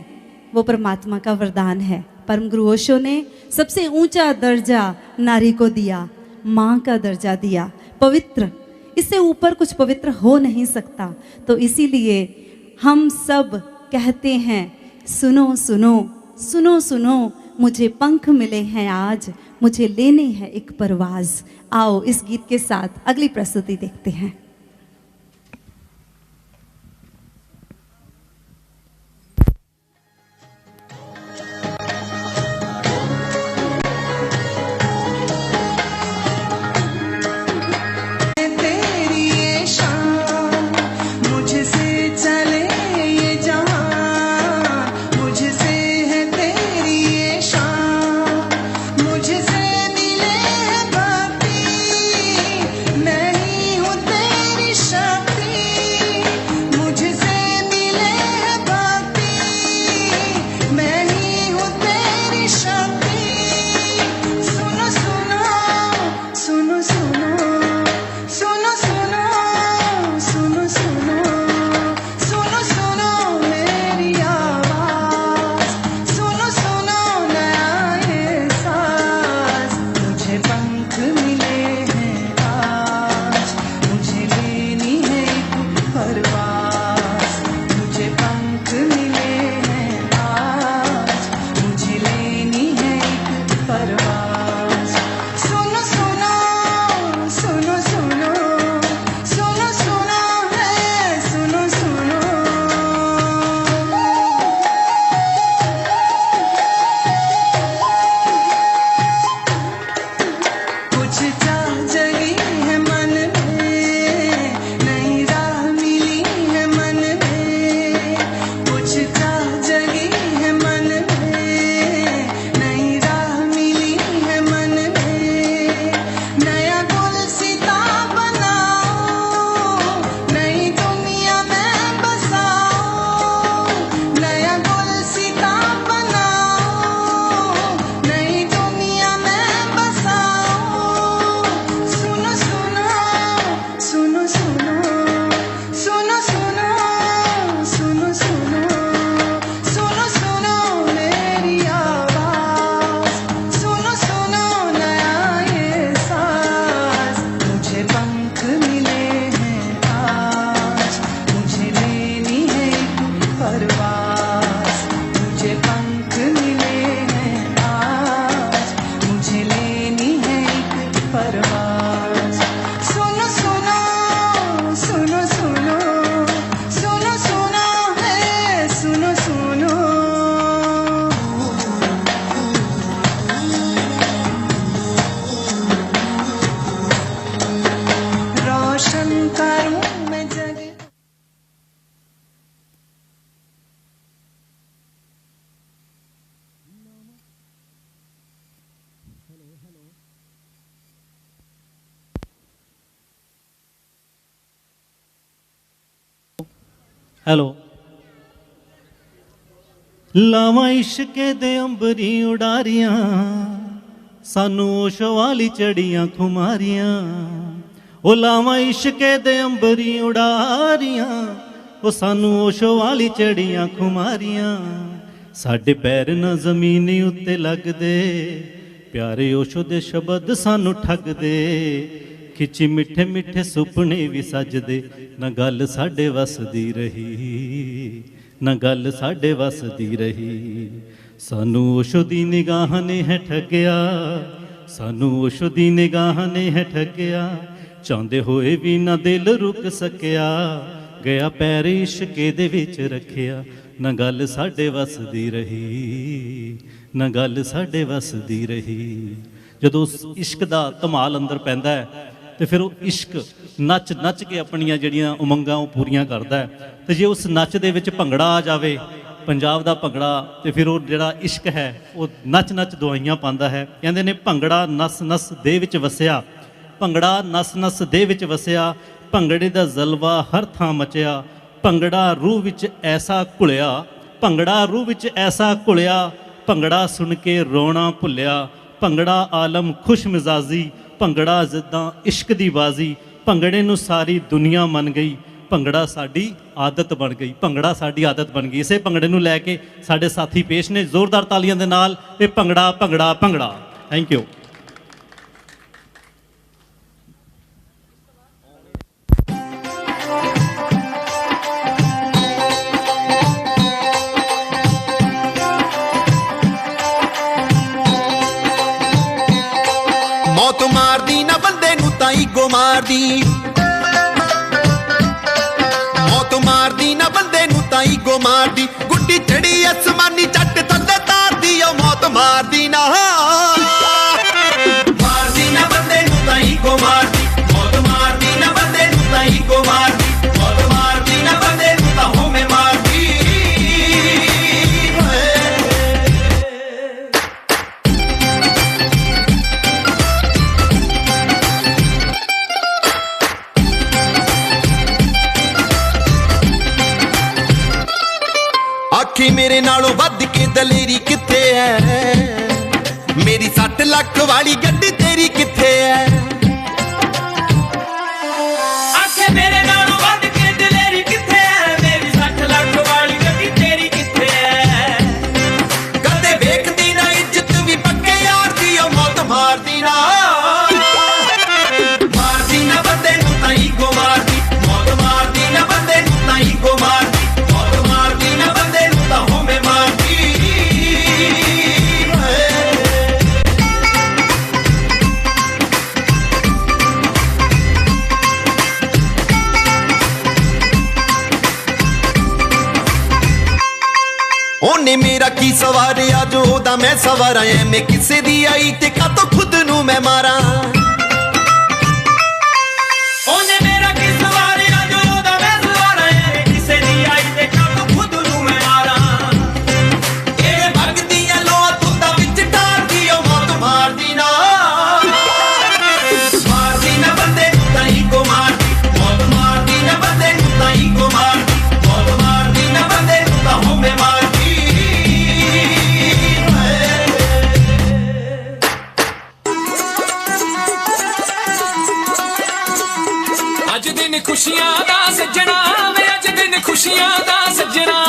वो परमात्मा का वरदान है। परम गुरु ओशो ने सबसे ऊंचा दर्जा नारी को दिया, माँ का दर्जा दिया, पवित्र। इससे ऊपर कुछ पवित्र हो नहीं सकता। तो इसीलिए हम सब कहते हैं, सुनो सुनो सुनो सुनो, मुझे पंख मिले हैं आज, मुझे लेने हैं एक परवाज। आओ इस गीत के साथ अगली प्रस्तुति देखते हैं। हेलो। लावा इश्के दे अंबरी उडारियां, सानू ओशो वाली चढ़ियां खुमारियां। ओ लावा इश्के दे अंबरी उडारियां, ओ सानू ओशो वाली चढ़ियां खुमारियां। साडे पैर ना जमीन उत्ते लगदे, प्यारे ओशो दे शब्द सानू ठगदे। खिची मिठे मिठे सुपने भी सजदे, न गल साडे वसदी रही। ਨਾ ਗੱਲ ਸਾਡੇ ਵੱਸ ਦੀ ਰਹੀ। ਸਾਨੂੰ ਓਸ਼ੋ ਦੀ ਨਿਗਾਹ ਨੇ ਹੈ ਠੱਗਿਆ, ਸਾਨੂੰ ਓਸ਼ੋ ਦੀ ਨਿਗਾਹ ਨੇ ਹੈ ਠੱਗਿਆ, ਚਾਹੁੰਦੇ ਹੋਏ ਵੀ ਨਾ ਦਿਲ ਰੁਕ ਸਕਿਆ, ਗਿਆ ਪੈਰ ਇਸ਼ਕੇ ਦੇ ਵਿੱਚ ਰੱਖਿਆ, ਨਾ ਗੱਲ ਸਾਡੇ ਵੱਸ ਦੀ ਰਹੀ, ਨਾ ਗੱਲ ਸਾਡੇ ਵੱਸ ਦੀ ਰਹੀ। ਜਦੋਂ ਉਸ ਇਸ਼ਕ ਦਾ ਧਮਾਲ ਅੰਦਰ ਪੈਂਦਾ ਹੈ ਤੇ ਫਿਰ ਉਹ ਇਸ਼ਕ ਨੱਚ ਨੱਚ ਕੇ ਆਪਣੀਆਂ ਜਿਹੜੀਆਂ ਉਮੰਗਾਂ ਉਹ ਪੂਰੀਆਂ ਕਰਦਾ ਹੈ। ਤੇ ਜੇ ਉਸ ਨੱਚ ਦੇ ਵਿੱਚ ਭੰਗੜਾ ਆ ਜਾਵੇ, ਪੰਜਾਬ ਦਾ ਭੰਗੜਾ, ਤੇ ਫਿਰ ਉਹ ਜਿਹੜਾ ਇਸ਼ਕ ਹੈ ਉਹ ਨੱਚ ਨੱਚ ਦੁਆਈਆਂ ਪਾਉਂਦਾ ਹੈ। ਕਹਿੰਦੇ ਨੇ ਭੰਗੜਾ ਨਸ ਨਸ ਦੇ ਵਿੱਚ ਵਸਿਆ, ਭੰਗੜਾ ਨਸ ਨਸ ਦੇ ਵਿੱਚ ਵਸਿਆ, ਭੰਗੜੇ ਦਾ ਜ਼ਲਵਾ ਹਰ ਥਾਂ ਮਚਿਆ, ਭੰਗੜਾ ਰੂਹ ਵਿੱਚ ਐਸਾ ਘੁਲਿਆ, ਭੰਗੜਾ ਰੂਹ ਵਿੱਚ ਐਸਾ ਘੁਲਿਆ, ਭੰਗੜਾ ਸੁਣ ਕੇ ਰੋਣਾ ਭੁੱਲਿਆ, ਭੰਗੜਾ ਆਲਮ ਖੁਸ਼ ਮਿਜ਼ਾਜੀ, ਭੰਗੜਾ ਜਿੱਦਾਂ ਇਸ਼ਕ ਦੀ ਬਾਜ਼ੀ, ਭੰਗੜੇ ਨੂੰ ਸਾਰੀ ਦੁਨੀਆ ਮੰਨ ਗਈ, ਭੰਗੜਾ ਸਾਡੀ ਆਦਤ ਬਣ ਗਈ, ਭੰਗੜਾ ਸਾਡੀ ਆਦਤ ਬਣ ਗਈ। ਇਸੇ ਭੰਗੜੇ ਨੂੰ ਲੈ ਕੇ ਸਾਡੇ ਸਾਥੀ ਪੇਸ਼ ਨੇ ਜ਼ੋਰਦਾਰ ਤਾਲੀਆਂ ਦੇ ਨਾਲ, ਇਹ ਭੰਗੜਾ ਭੰਗੜਾ ਭੰਗੜਾ। Thank you. मौत मार दी ना बंदे नू ताई गो मार दी, मौत मार दी ना बंदे नू ताई गो मार दी, गुड्डी चढ़ी आसमानी चट थल्ले तार दी, ओ मौत मार दी ना, मार दी ना बंदे नू ताई गो मार दी, मौत मार दी ना बंदे नू ताई गो मार दी, मौत मार दी ना बंदे नू ताहू में मार दी। आखी मेरे नालों वध के दलेरी किथे है, मेरी 60 लाख वाली गड्डी तेरी किथे है, आखे मेरे नालों वध के दलेरी किथे है, मेरी 60 लाख वाली गड्डी तेरी किथे है, कदे वेखदी ना इज्जत भी पक्के यार दी, ओ मौत मार दी ना, मार दी ना बंदे नू ताई गो मार दी, मौत मार दी ना बंदे नू ताई गो मार दी, मौत मार दी ना बंदे नू ताहू में मार दी। ओने मेरा की सवारिया जो ओदा मैं सवारा, मैं किसे दी आई ते का तो खुद नू मैं मारा, ओने मेरा की सवारिया जो ओदा मैं सवारा, मैं किसे दी आई ते का तो खुद नू मैं मारा, ए भगदियां लो तुंदा विच डार दी, ओ मौत मार दी ना, मार दी ना बंदे नू ताई को मार दी, मौत मार दी ना बंदे नू ताई को मार दी, मौत मार दी ना बंदे नू ताहू में मार दी। अज दिन खुशियां दा सजना वे, अज दिन खुशियां दा सजना,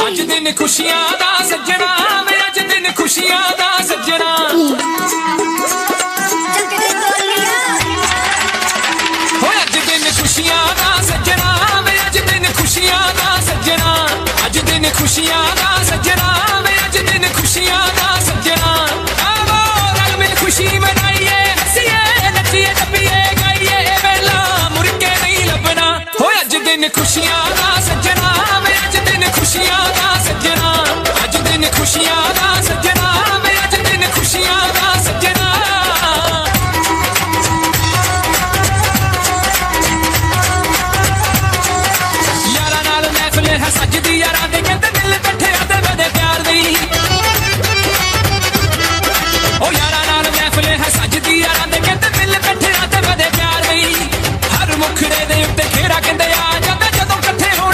अज दिन खुशियां दा सजना वे, अज दिन खुशियां दा सजना, हो अज दिन खुशियां दा सजना वे, अज दिन खुशियां दा सजना, अज दिन खुशियां दा सजना वे, अज दिन खुशियां दा सजना, खुशी मनाइए हंसिए नचिए टपिए गाइए, वेला मुड़ के नहीं लभना, हो अज दिन खुशियां दा सजना वे, अज दिन खुशियां दा सजना, अज दिन खुशियां दा सजना वे, अज दिन खुशियां दा सजना। यारा नाल महफिल है सजदी, यारा दे कहंदे दिल कट्ठे आते बड़े प्यार दी, ओ यारा नाल महफिल है सजदी, यारा दे कहंदे दिल कट्ठे आते बड़े प्यार दी, हर मुखड़े दे उत्ते घेरा कहंदे आ जांदा जदों कट्ठे होण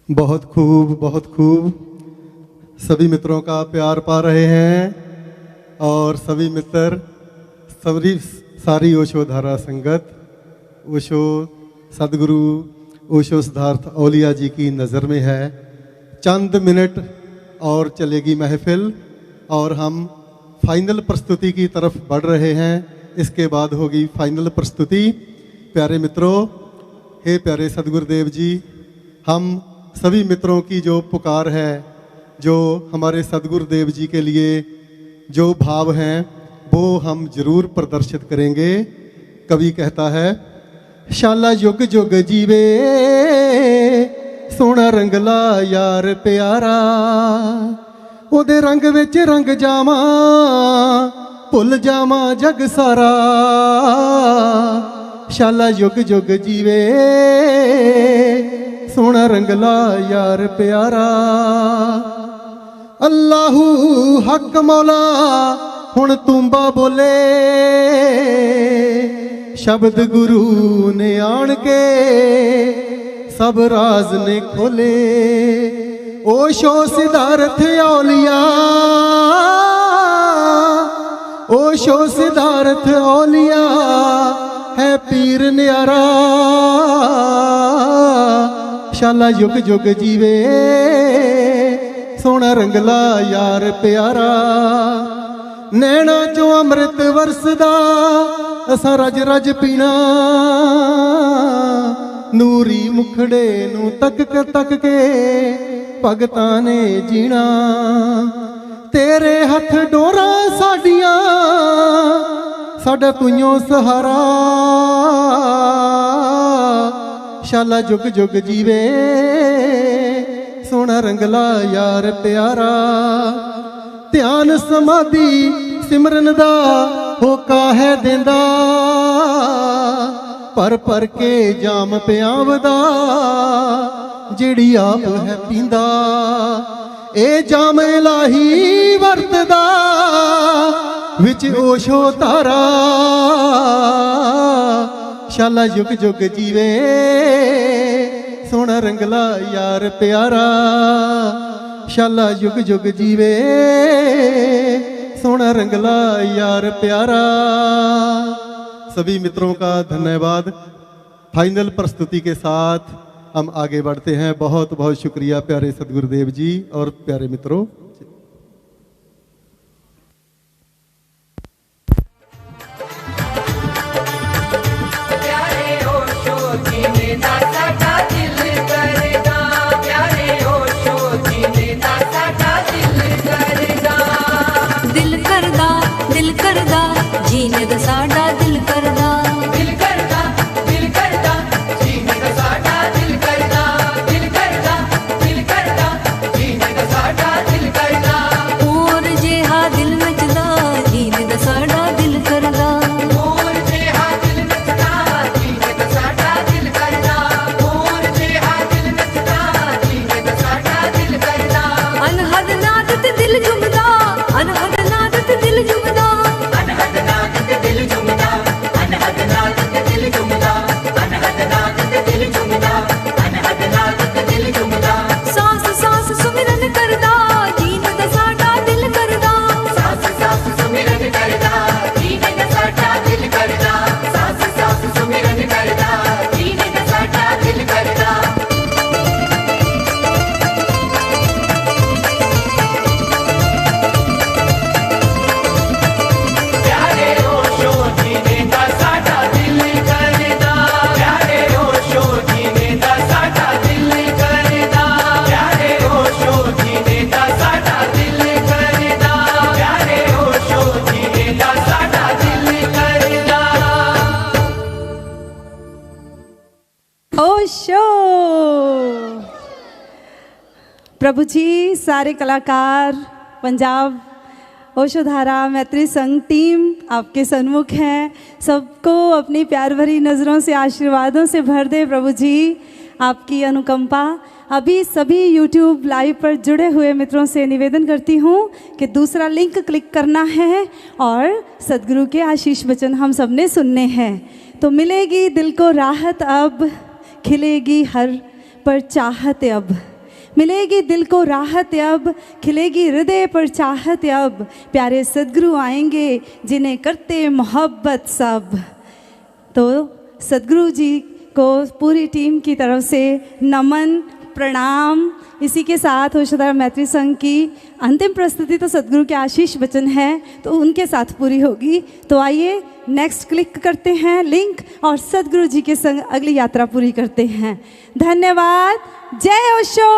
बहुत खूब, बहुत खूब। सभी मित्रों का प्यार पा रहे हैं और सभी मित्र, सारी ओशो धारा संगत, ओशो सदगुरु ओशो सिद्धार्थ औलिया जी की नज़र में है। चंद मिनट और चलेगी महफिल और हम फाइनल प्रस्तुति की तरफ बढ़ रहे हैं। इसके बाद होगी फाइनल प्रस्तुति। प्यारे मित्रों, हे प्यारे सदगुरुदेव जी, हम सभी मित्रों की जो पुकार है, जो हमारे सदगुरुदेव जी के लिए जो भाव हैं, वो हम जरूर प्रदर्शित करेंगे। कवि कहता है, शाला युग युग जीवे सोना रंगला यार प्यारा, ओदे रंग विच रंग जावा भुल जावा जग सारा। शाला युग युग जीवे सोना रंगला यार प्यारा। अल्लाहू हक मौला हुण तूंबा बोले, शब्द गुरु ने आन के सब राज ने खोले। ओशो सिद्धार्थ औलिया, ओशो सिद्धार्थ औलिया है पीर न्यारा। शाला युग युग जीवे सोना रंगला यार प्यारा। नैना चो अमृत वरसदा असा रज रज पीना, नूरी मुखड़े नू तक के भगतां ने जीना। तेरे हथ डोरा साडियां साडा तुइयों सहारा। शाला जुग जुग जीवे सोना रंगला यार प्यारा। ध्यान समाधि सिमरन दा होका है देंदा, पर के जाम पियावदा जिहड़ी आप है पींदा। ए जाम इलाही वरतदा विच ओशो तारा। शाला युग युग जीवे सोना रंगला यार प्यारा। शाला युग युग जीवे सोना रंगला यार प्यारा। सभी मित्रों का धन्यवाद। फाइनल प्रस्तुति के साथ हम आगे बढ़ते हैं। बहुत बहुत शुक्रिया प्यारे सदगुरुदेव जी और प्यारे मित्रों। दिल करदा जीने दा साडा दिल करदा। दिल करदा दिल करदा जीने दा साडा दिल करदा। दिल करदा दिल करदा जीने दा साडा दिल करदा। और जे हा दिल नचदा जीने दा साडा दिल करदा। और जे हा दिल नचदा जीने दा साडा दिल करदा। और जे हा दिल नचदा जीने दा साडा दिल करदा। अनहद नाद ते दिल झुमदा, अनहद नाद ते दिल झुमदा। सांस सांस सुमिरन करदा जीने दा साडा दिल करदा। सांस सांस सुमिरन करदा जीने दा साडा दिल करदा। सांस सांस सुमिरन करदा जीने दा साडा दिल करदा। प्यारे ओशो जीने दा साडा दिल करदा। प्यारे ओशो जीने दा साडा दिल करदा। प्यारे ओशो जीने दा साडा दिल करदा। प्यारे ओशो जीने दा साडा दिल करदा। ओशो। प्रभु जी, सारे कलाकार, पंजाब ओशो धारा मैत्री संघ टीम आपके सन्मुख हैं। सबको अपनी प्यार भरी नज़रों से आशीर्वादों से भर दे प्रभु जी। आपकी अनुकंपा। अभी सभी YouTube लाइव पर जुड़े हुए मित्रों से निवेदन करती हूँ कि दूसरा लिंक क्लिक करना है और सदगुरु के आशीष वचन हम सबने सुनने हैं। तो मिलेगी दिल को राहत अब, खिलेगी हर पर चाहत अब। मिलेगी दिल को राहत अब, खिलेगी हृदय पर चाहत अब, प्यारे सदगुरु आएंगे जिन्हें करते मोहब्बत सब। तो सदगुरु जी को पूरी टीम की तरफ से नमन, प्रणाम। इसी के साथ होशधारा मैत्री संघ की अंतिम प्रस्तुति तो सदगुरु के आशीष वचन है, तो उनके साथ पूरी होगी। तो आइए नेक्स्ट क्लिक करते हैं लिंक और सदगुरु जी के संग अगली यात्रा पूरी करते हैं। धन्यवाद। जय ओशो।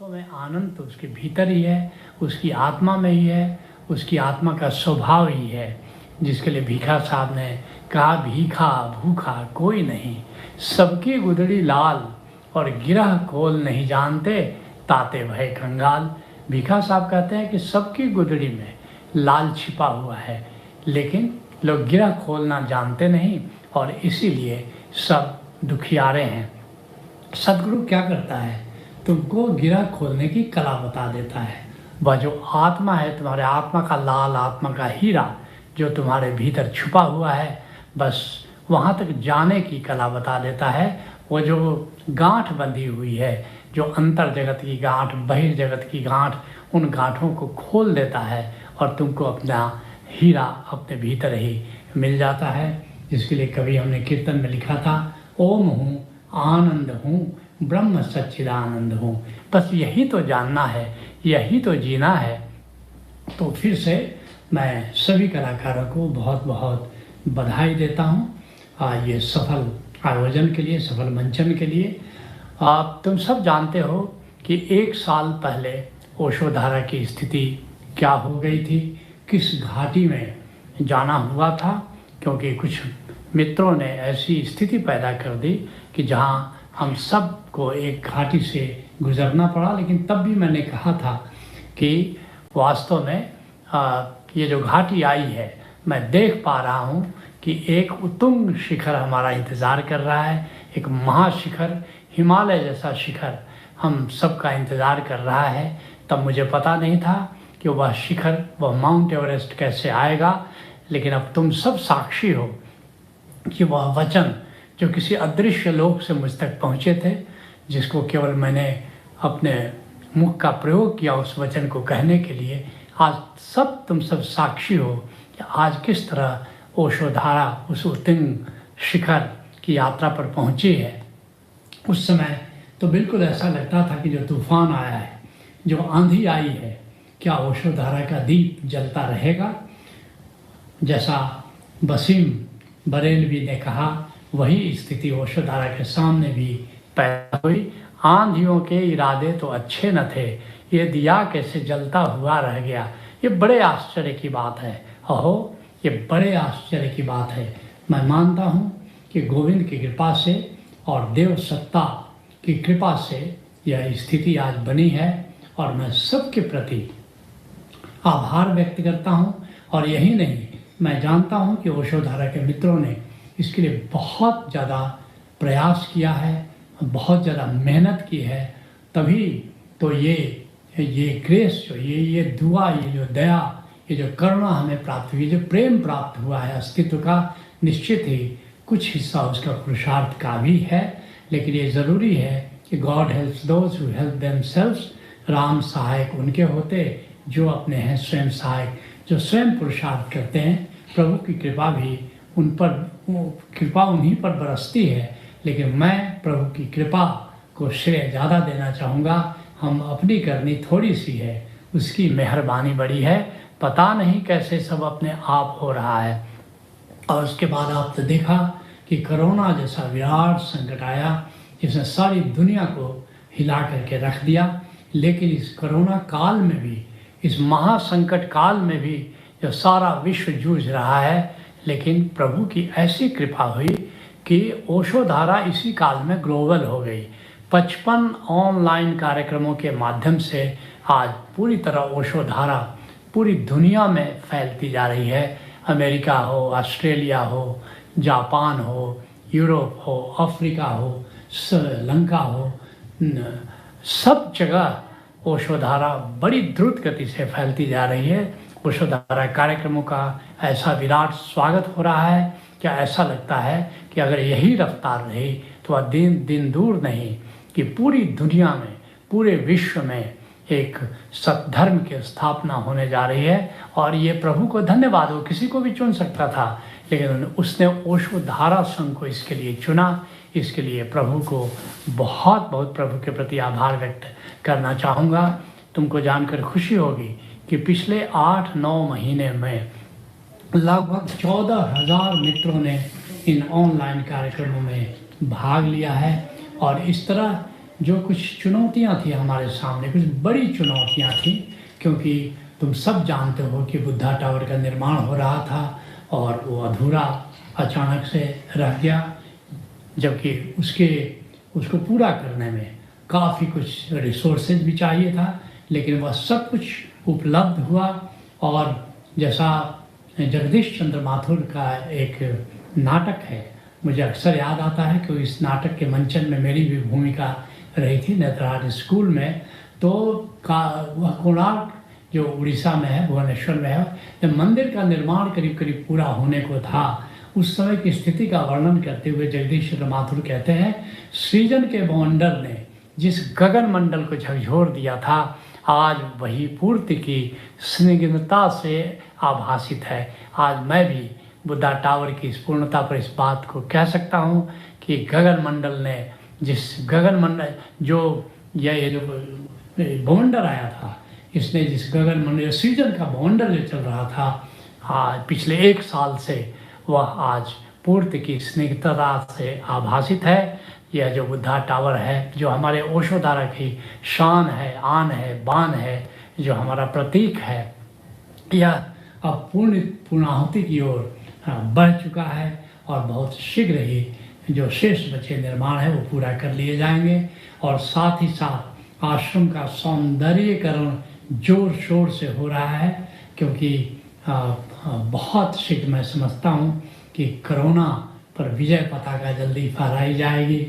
वास्तव में आनंद तो उसके भीतर ही है, उसकी आत्मा में ही है, उसकी आत्मा का स्वभाव ही है, जिसके लिए भीखा साहब ने कहा, भीखा भूखा कोई नहीं, सबकी गुदड़ी लाल और गिरह खोल नहीं जानते, ताते भय कंगाल। भीखा साहब कहते हैं कि सबकी गुदड़ी में लाल छिपा हुआ है, लेकिन लोग गिरह खोलना जानते नहीं और इसीलिए सब दुखियारे हैं। सदगुरु क्या करता है, तुमको गिरह खोलने की कला बता देता है। वह जो आत्मा है, तुम्हारे आत्मा का लाल, आत्मा का हीरा जो तुम्हारे भीतर छुपा हुआ है, बस वहाँ तक जाने की कला बता देता है। वो जो गांठ बंधी हुई है, जो अंतर जगत की गांठ, बहिर्जगत की गांठ, उन गांठों को खोल देता है और तुमको अपना हीरा अपने भीतर ही मिल जाता है। जिसके लिए कभी हमने कीर्तन में लिखा था, ओम हूँ, आनंद हूँ, ब्रह्म सच्चिदानंद हूँ। बस यही तो जानना है, यही तो जीना है। तो फिर से मैं सभी कलाकारों को बहुत बहुत बधाई देता हूँ ये सफल आयोजन के लिए, सफल मंचन के लिए। आप तुम सब जानते हो कि 1 साल पहले ओशोधारा की स्थिति क्या हो गई थी, किस घाटी में जाना हुआ था, क्योंकि कुछ मित्रों ने ऐसी स्थिति पैदा कर दी कि जहाँ हम सब को एक घाटी से गुजरना पड़ा। लेकिन तब भी मैंने कहा था कि वास्तव में ये जो घाटी आई है, मैं देख पा रहा हूँ कि एक उत्तुंग शिखर हमारा इंतज़ार कर रहा है, एक महाशिखर, हिमालय जैसा शिखर हम सब का इंतज़ार कर रहा है। तब मुझे पता नहीं था कि वह शिखर, वह माउंट एवरेस्ट कैसे आएगा, लेकिन अब तुम सब साक्षी हो कि वह वचन जो किसी अदृश्य लोक से मुझ तक पहुँचे थे, जिसको केवल मैंने अपने मुख का प्रयोग किया उस वचन को कहने के लिए, आज सब तुम सब साक्षी हो कि आज किस तरह ओशोधारा उस उत्तुंग शिखर की यात्रा पर पहुँची है। उस समय तो बिल्कुल ऐसा लगता था कि जो तूफान आया है, जो आंधी आई है, क्या ओशोधारा का दीप जलता रहेगा। जैसा वसीम बरेलवी ने कहा, वही स्थिति ओशोधारा के सामने भी पैदा हुई। आंधियों के इरादे तो अच्छे न थे, ये दिया कैसे जलता हुआ रह गया। ये बड़े आश्चर्य की बात है, अहो ये बड़े आश्चर्य की बात है। मैं मानता हूँ कि गोविंद की कृपा से और देव सत्ता की कृपा से यह स्थिति आज बनी है, और मैं सबके प्रति आभार व्यक्त करता हूँ। और यही नहीं, मैं जानता हूँ कि ओशोधारा के मित्रों ने इसके लिए बहुत ज़्यादा प्रयास किया है, बहुत ज़्यादा मेहनत की है, तभी तो ये ग्रेस जो ये दुआ, ये जो दया, ये जो करुणा हमें प्राप्त हुई, जो प्रेम प्राप्त हुआ है अस्तित्व का, निश्चित ही कुछ हिस्सा उसका पुरुषार्थ का भी है। लेकिन ये ज़रूरी है कि God helps those who help themselves. Ram सहायक उनके होते जो अपने हैं स्वयं सहायक, जो स्वयं पुरुषार्थ करते हैं। प्रभु की कृपा भी उन पर, कृपा उन्हीं पर बरसती है, लेकिन मैं प्रभु की कृपा को श्रेय ज़्यादा देना चाहूँगा। हम अपनी करनी थोड़ी सी है, उसकी मेहरबानी बड़ी है। पता नहीं कैसे सब अपने आप हो रहा है। और उसके बाद आपने देखा कि कोरोना जैसा विराट संकट आया, जिसने सारी दुनिया को हिला करके रख दिया। लेकिन इस कोरोना काल में भी, इस महासंकट काल में भी जो सारा विश्व जूझ रहा है, लेकिन प्रभु की ऐसी कृपा हुई कि ओशो धारा इसी काल में ग्लोबल हो गई। 55 ऑनलाइन कार्यक्रमों के माध्यम से आज पूरी तरह ओशो धारा पूरी दुनिया में फैलती जा रही है। अमेरिका हो, ऑस्ट्रेलिया हो, जापान हो, यूरोप हो, अफ्रीका हो, श्रीलंका हो, सब जगह ओशो धारा बड़ी द्रुत गति से फैलती जा रही है। ओशो धारा कार्यक्रमों का ऐसा विराट स्वागत हो रहा है कि ऐसा लगता है कि अगर यही रफ्तार रही तो वह दिन दूर नहीं कि पूरी दुनिया में, पूरे विश्व में एक सत्धर्म की स्थापना होने जा रही है। और ये प्रभु को धन्यवाद हो, किसी को भी चुन सकता था, लेकिन उसने ओशो धारा संघ को इसके लिए चुना। इसके लिए प्रभु को बहुत बहुत प्रभु के प्रति आभार व्यक्त करना चाहूँगा। तुमको जानकर खुशी होगी कि पिछले 8-9 महीने में लगभग 14,000 मित्रों ने इन ऑनलाइन कार्यक्रमों में भाग लिया है। और इस तरह जो कुछ चुनौतियां थी हमारे सामने, कुछ बड़ी चुनौतियां थी, क्योंकि तुम सब जानते हो कि बुद्धा टावर का निर्माण हो रहा था और वो अधूरा अचानक से रह गया, जबकि उसको पूरा करने में काफ़ी कुछ रिसोर्सेज भी चाहिए था, लेकिन वह सब कुछ उपलब्ध हुआ। और जैसा जगदीश चंद्र माथुर का एक नाटक है, मुझे अक्सर याद आता है कि इस नाटक के मंचन में मेरी भी भूमिका रही थी नेत्राज स्कूल में। तो वह कोणार्क जो उड़ीसा में है, भुवनेश्वर में है, जब मंदिर का निर्माण करीब करीब पूरा होने को था, उस समय की स्थिति का वर्णन करते हुए जगदीश चंद्र माथुर कहते हैं, सृजन के बवंडर ने जिस गगन मंडल को झकझोर दिया था, आज वही पूर्ति की स्निग्धता से आभासित है। आज मैं भी बुद्धा टावर की इस पूर्णता पर इस बात को कह सकता हूँ कि गगन मंडल ने जिस गगन मंडल जो बवंडर आया था, इसने जिस गगन मंडल सृजन का बवंडर जो चल रहा था आज पिछले 1 साल से, वह आज पूर्ति की स्निग्धता से आभासित है। यह जो बुद्धा टावर है, जो हमारे ओशो धारा की शान है, आन है, बान है, जो हमारा प्रतीक है, यह अब पूर्णाहुति की ओर बढ़ चुका है और बहुत शीघ्र ही जो शेष बचे निर्माण है वो पूरा कर लिए जाएंगे। और साथ ही साथ आश्रम का सौंदर्यीकरण जोर शोर से हो रहा है, क्योंकि बहुत शीघ्र मैं समझता हूँ कि कोरोना पर विजय पताका जल्दी फहराई जाएगी।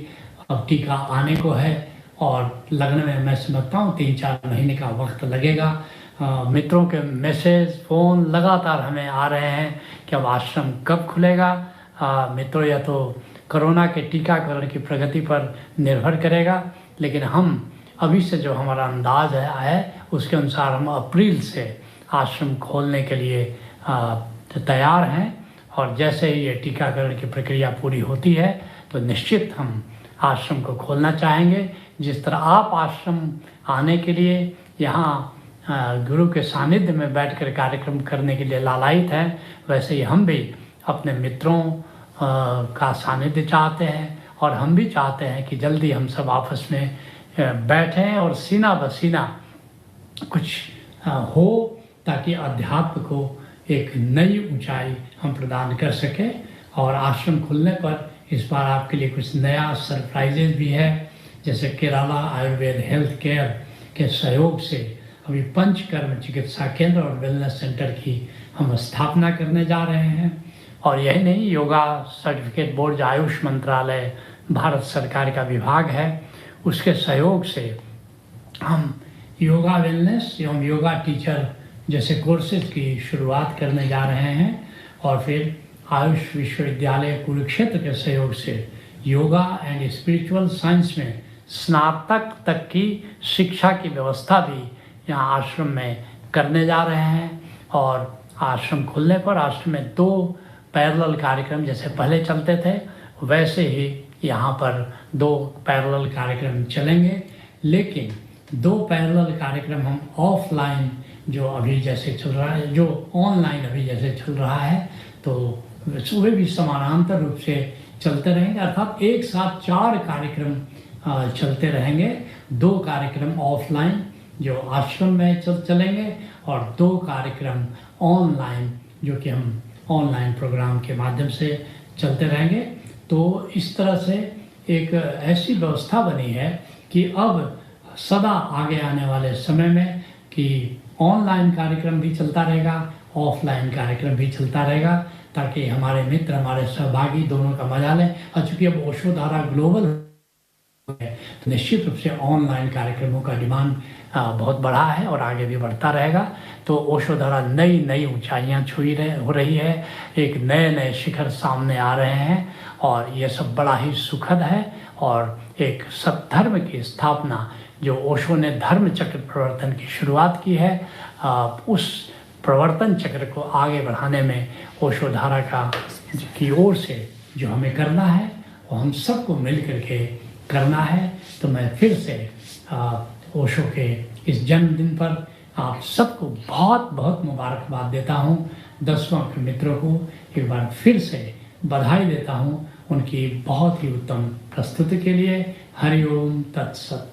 अब टीका आने को है और लगने में मैं समझता हूँ 3-4 महीने का वक्त लगेगा। मित्रों के मैसेज, फ़ोन लगातार हमें आ रहे हैं कि अब आश्रम कब खुलेगा। मित्रों, यह तो कोरोना के टीकाकरण की प्रगति पर निर्भर करेगा, लेकिन हम अभी से जो हमारा अंदाज है उसके अनुसार हम अप्रैल से आश्रम खोलने के लिए तैयार हैं। और जैसे ही ये टीकाकरण की प्रक्रिया पूरी होती है तो निश्चित हम आश्रम को खोलना चाहेंगे। जिस तरह आप आश्रम आने के लिए यहाँ गुरु के सानिध्य में बैठकर कार्यक्रम करने के लिए लालायित हैं, वैसे ही हम भी अपने मित्रों का सानिध्य चाहते हैं। और हम भी चाहते हैं कि जल्दी हम सब आपस में बैठें और सीना बसीना कुछ हो, ताकि अध्यात्म को एक नई ऊंचाई हम प्रदान कर सकें। और आश्रम खुलने पर इस बार आपके लिए कुछ नया सरप्राइजेज भी है। जैसे केरला आयुर्वेद हेल्थ केयर के सहयोग से अभी पंचकर्म चिकित्सा केंद्र और वेलनेस सेंटर की हम स्थापना करने जा रहे हैं। और यही नहीं, योगा सर्टिफिकेट बोर्ड जो आयुष मंत्रालय भारत सरकार का विभाग है, उसके सहयोग से हम योगा वेलनेस एवं योगा टीचर जैसे कोर्सेज की शुरुआत करने जा रहे हैं। और फिर आयुष विश्वविद्यालय कुरुक्षेत्र के सहयोग से योगा एंड स्पिरिचुअल साइंस में स्नातक तक की शिक्षा की व्यवस्था भी यहाँ आश्रम में करने जा रहे हैं। और आश्रम खुलने पर आश्रम में 2 पैरेलल कार्यक्रम जैसे पहले चलते थे, वैसे ही यहाँ पर 2 पैरेलल कार्यक्रम चलेंगे। लेकिन 2 पैरेलल कार्यक्रम हम ऑफलाइन जो अभी जैसे चल रहा है, जो ऑनलाइन अभी जैसे चल रहा है, तो वे भी समानांतर रूप से चलते रहेंगे। अर्थात एक साथ 4 कार्यक्रम चलते रहेंगे। 2 कार्यक्रम ऑफलाइन जो आश्रम में चलेंगे और 2 कार्यक्रम ऑनलाइन जो कि हम ऑनलाइन प्रोग्राम के माध्यम से चलते रहेंगे। तो इस तरह से एक ऐसी व्यवस्था बनी है कि अब सदा आगे आने वाले समय में कि ऑनलाइन कार्यक्रम भी चलता रहेगा, ऑफलाइन कार्यक्रम भी चलता रहेगा, ताकि हमारे मित्र, हमारे सहभागी दोनों का मजा लें। और चूंकि अब ओशो धारा ग्लोबल है तो निश्चित रूप से ऑनलाइन कार्यक्रमों का डिमांड बहुत बढ़ा है और आगे भी बढ़ता रहेगा। तो ओशो धारा नई नई ऊंचाइयां हो रही है, एक नए नए शिखर सामने आ रहे हैं और ये सब बड़ा ही सुखद है। और एक सत्धर्म की स्थापना जो ओशो ने धर्म चक्र प्रवर्तन की शुरुआत की है, उस प्रवर्तन चक्र को आगे बढ़ाने में ओशो धारा की ओर से जो हमें करना है वो हम सबको मिल करके करना है। तो मैं फिर से ओशो के इस जन्मदिन पर आप सबको बहुत बहुत मुबारकबाद देता हूँ। 10वां मित्रों को एक बार फिर से बधाई देता हूँ उनकी बहुत ही उत्तम प्रस्तुति के लिए। हरि ओम तत्सत।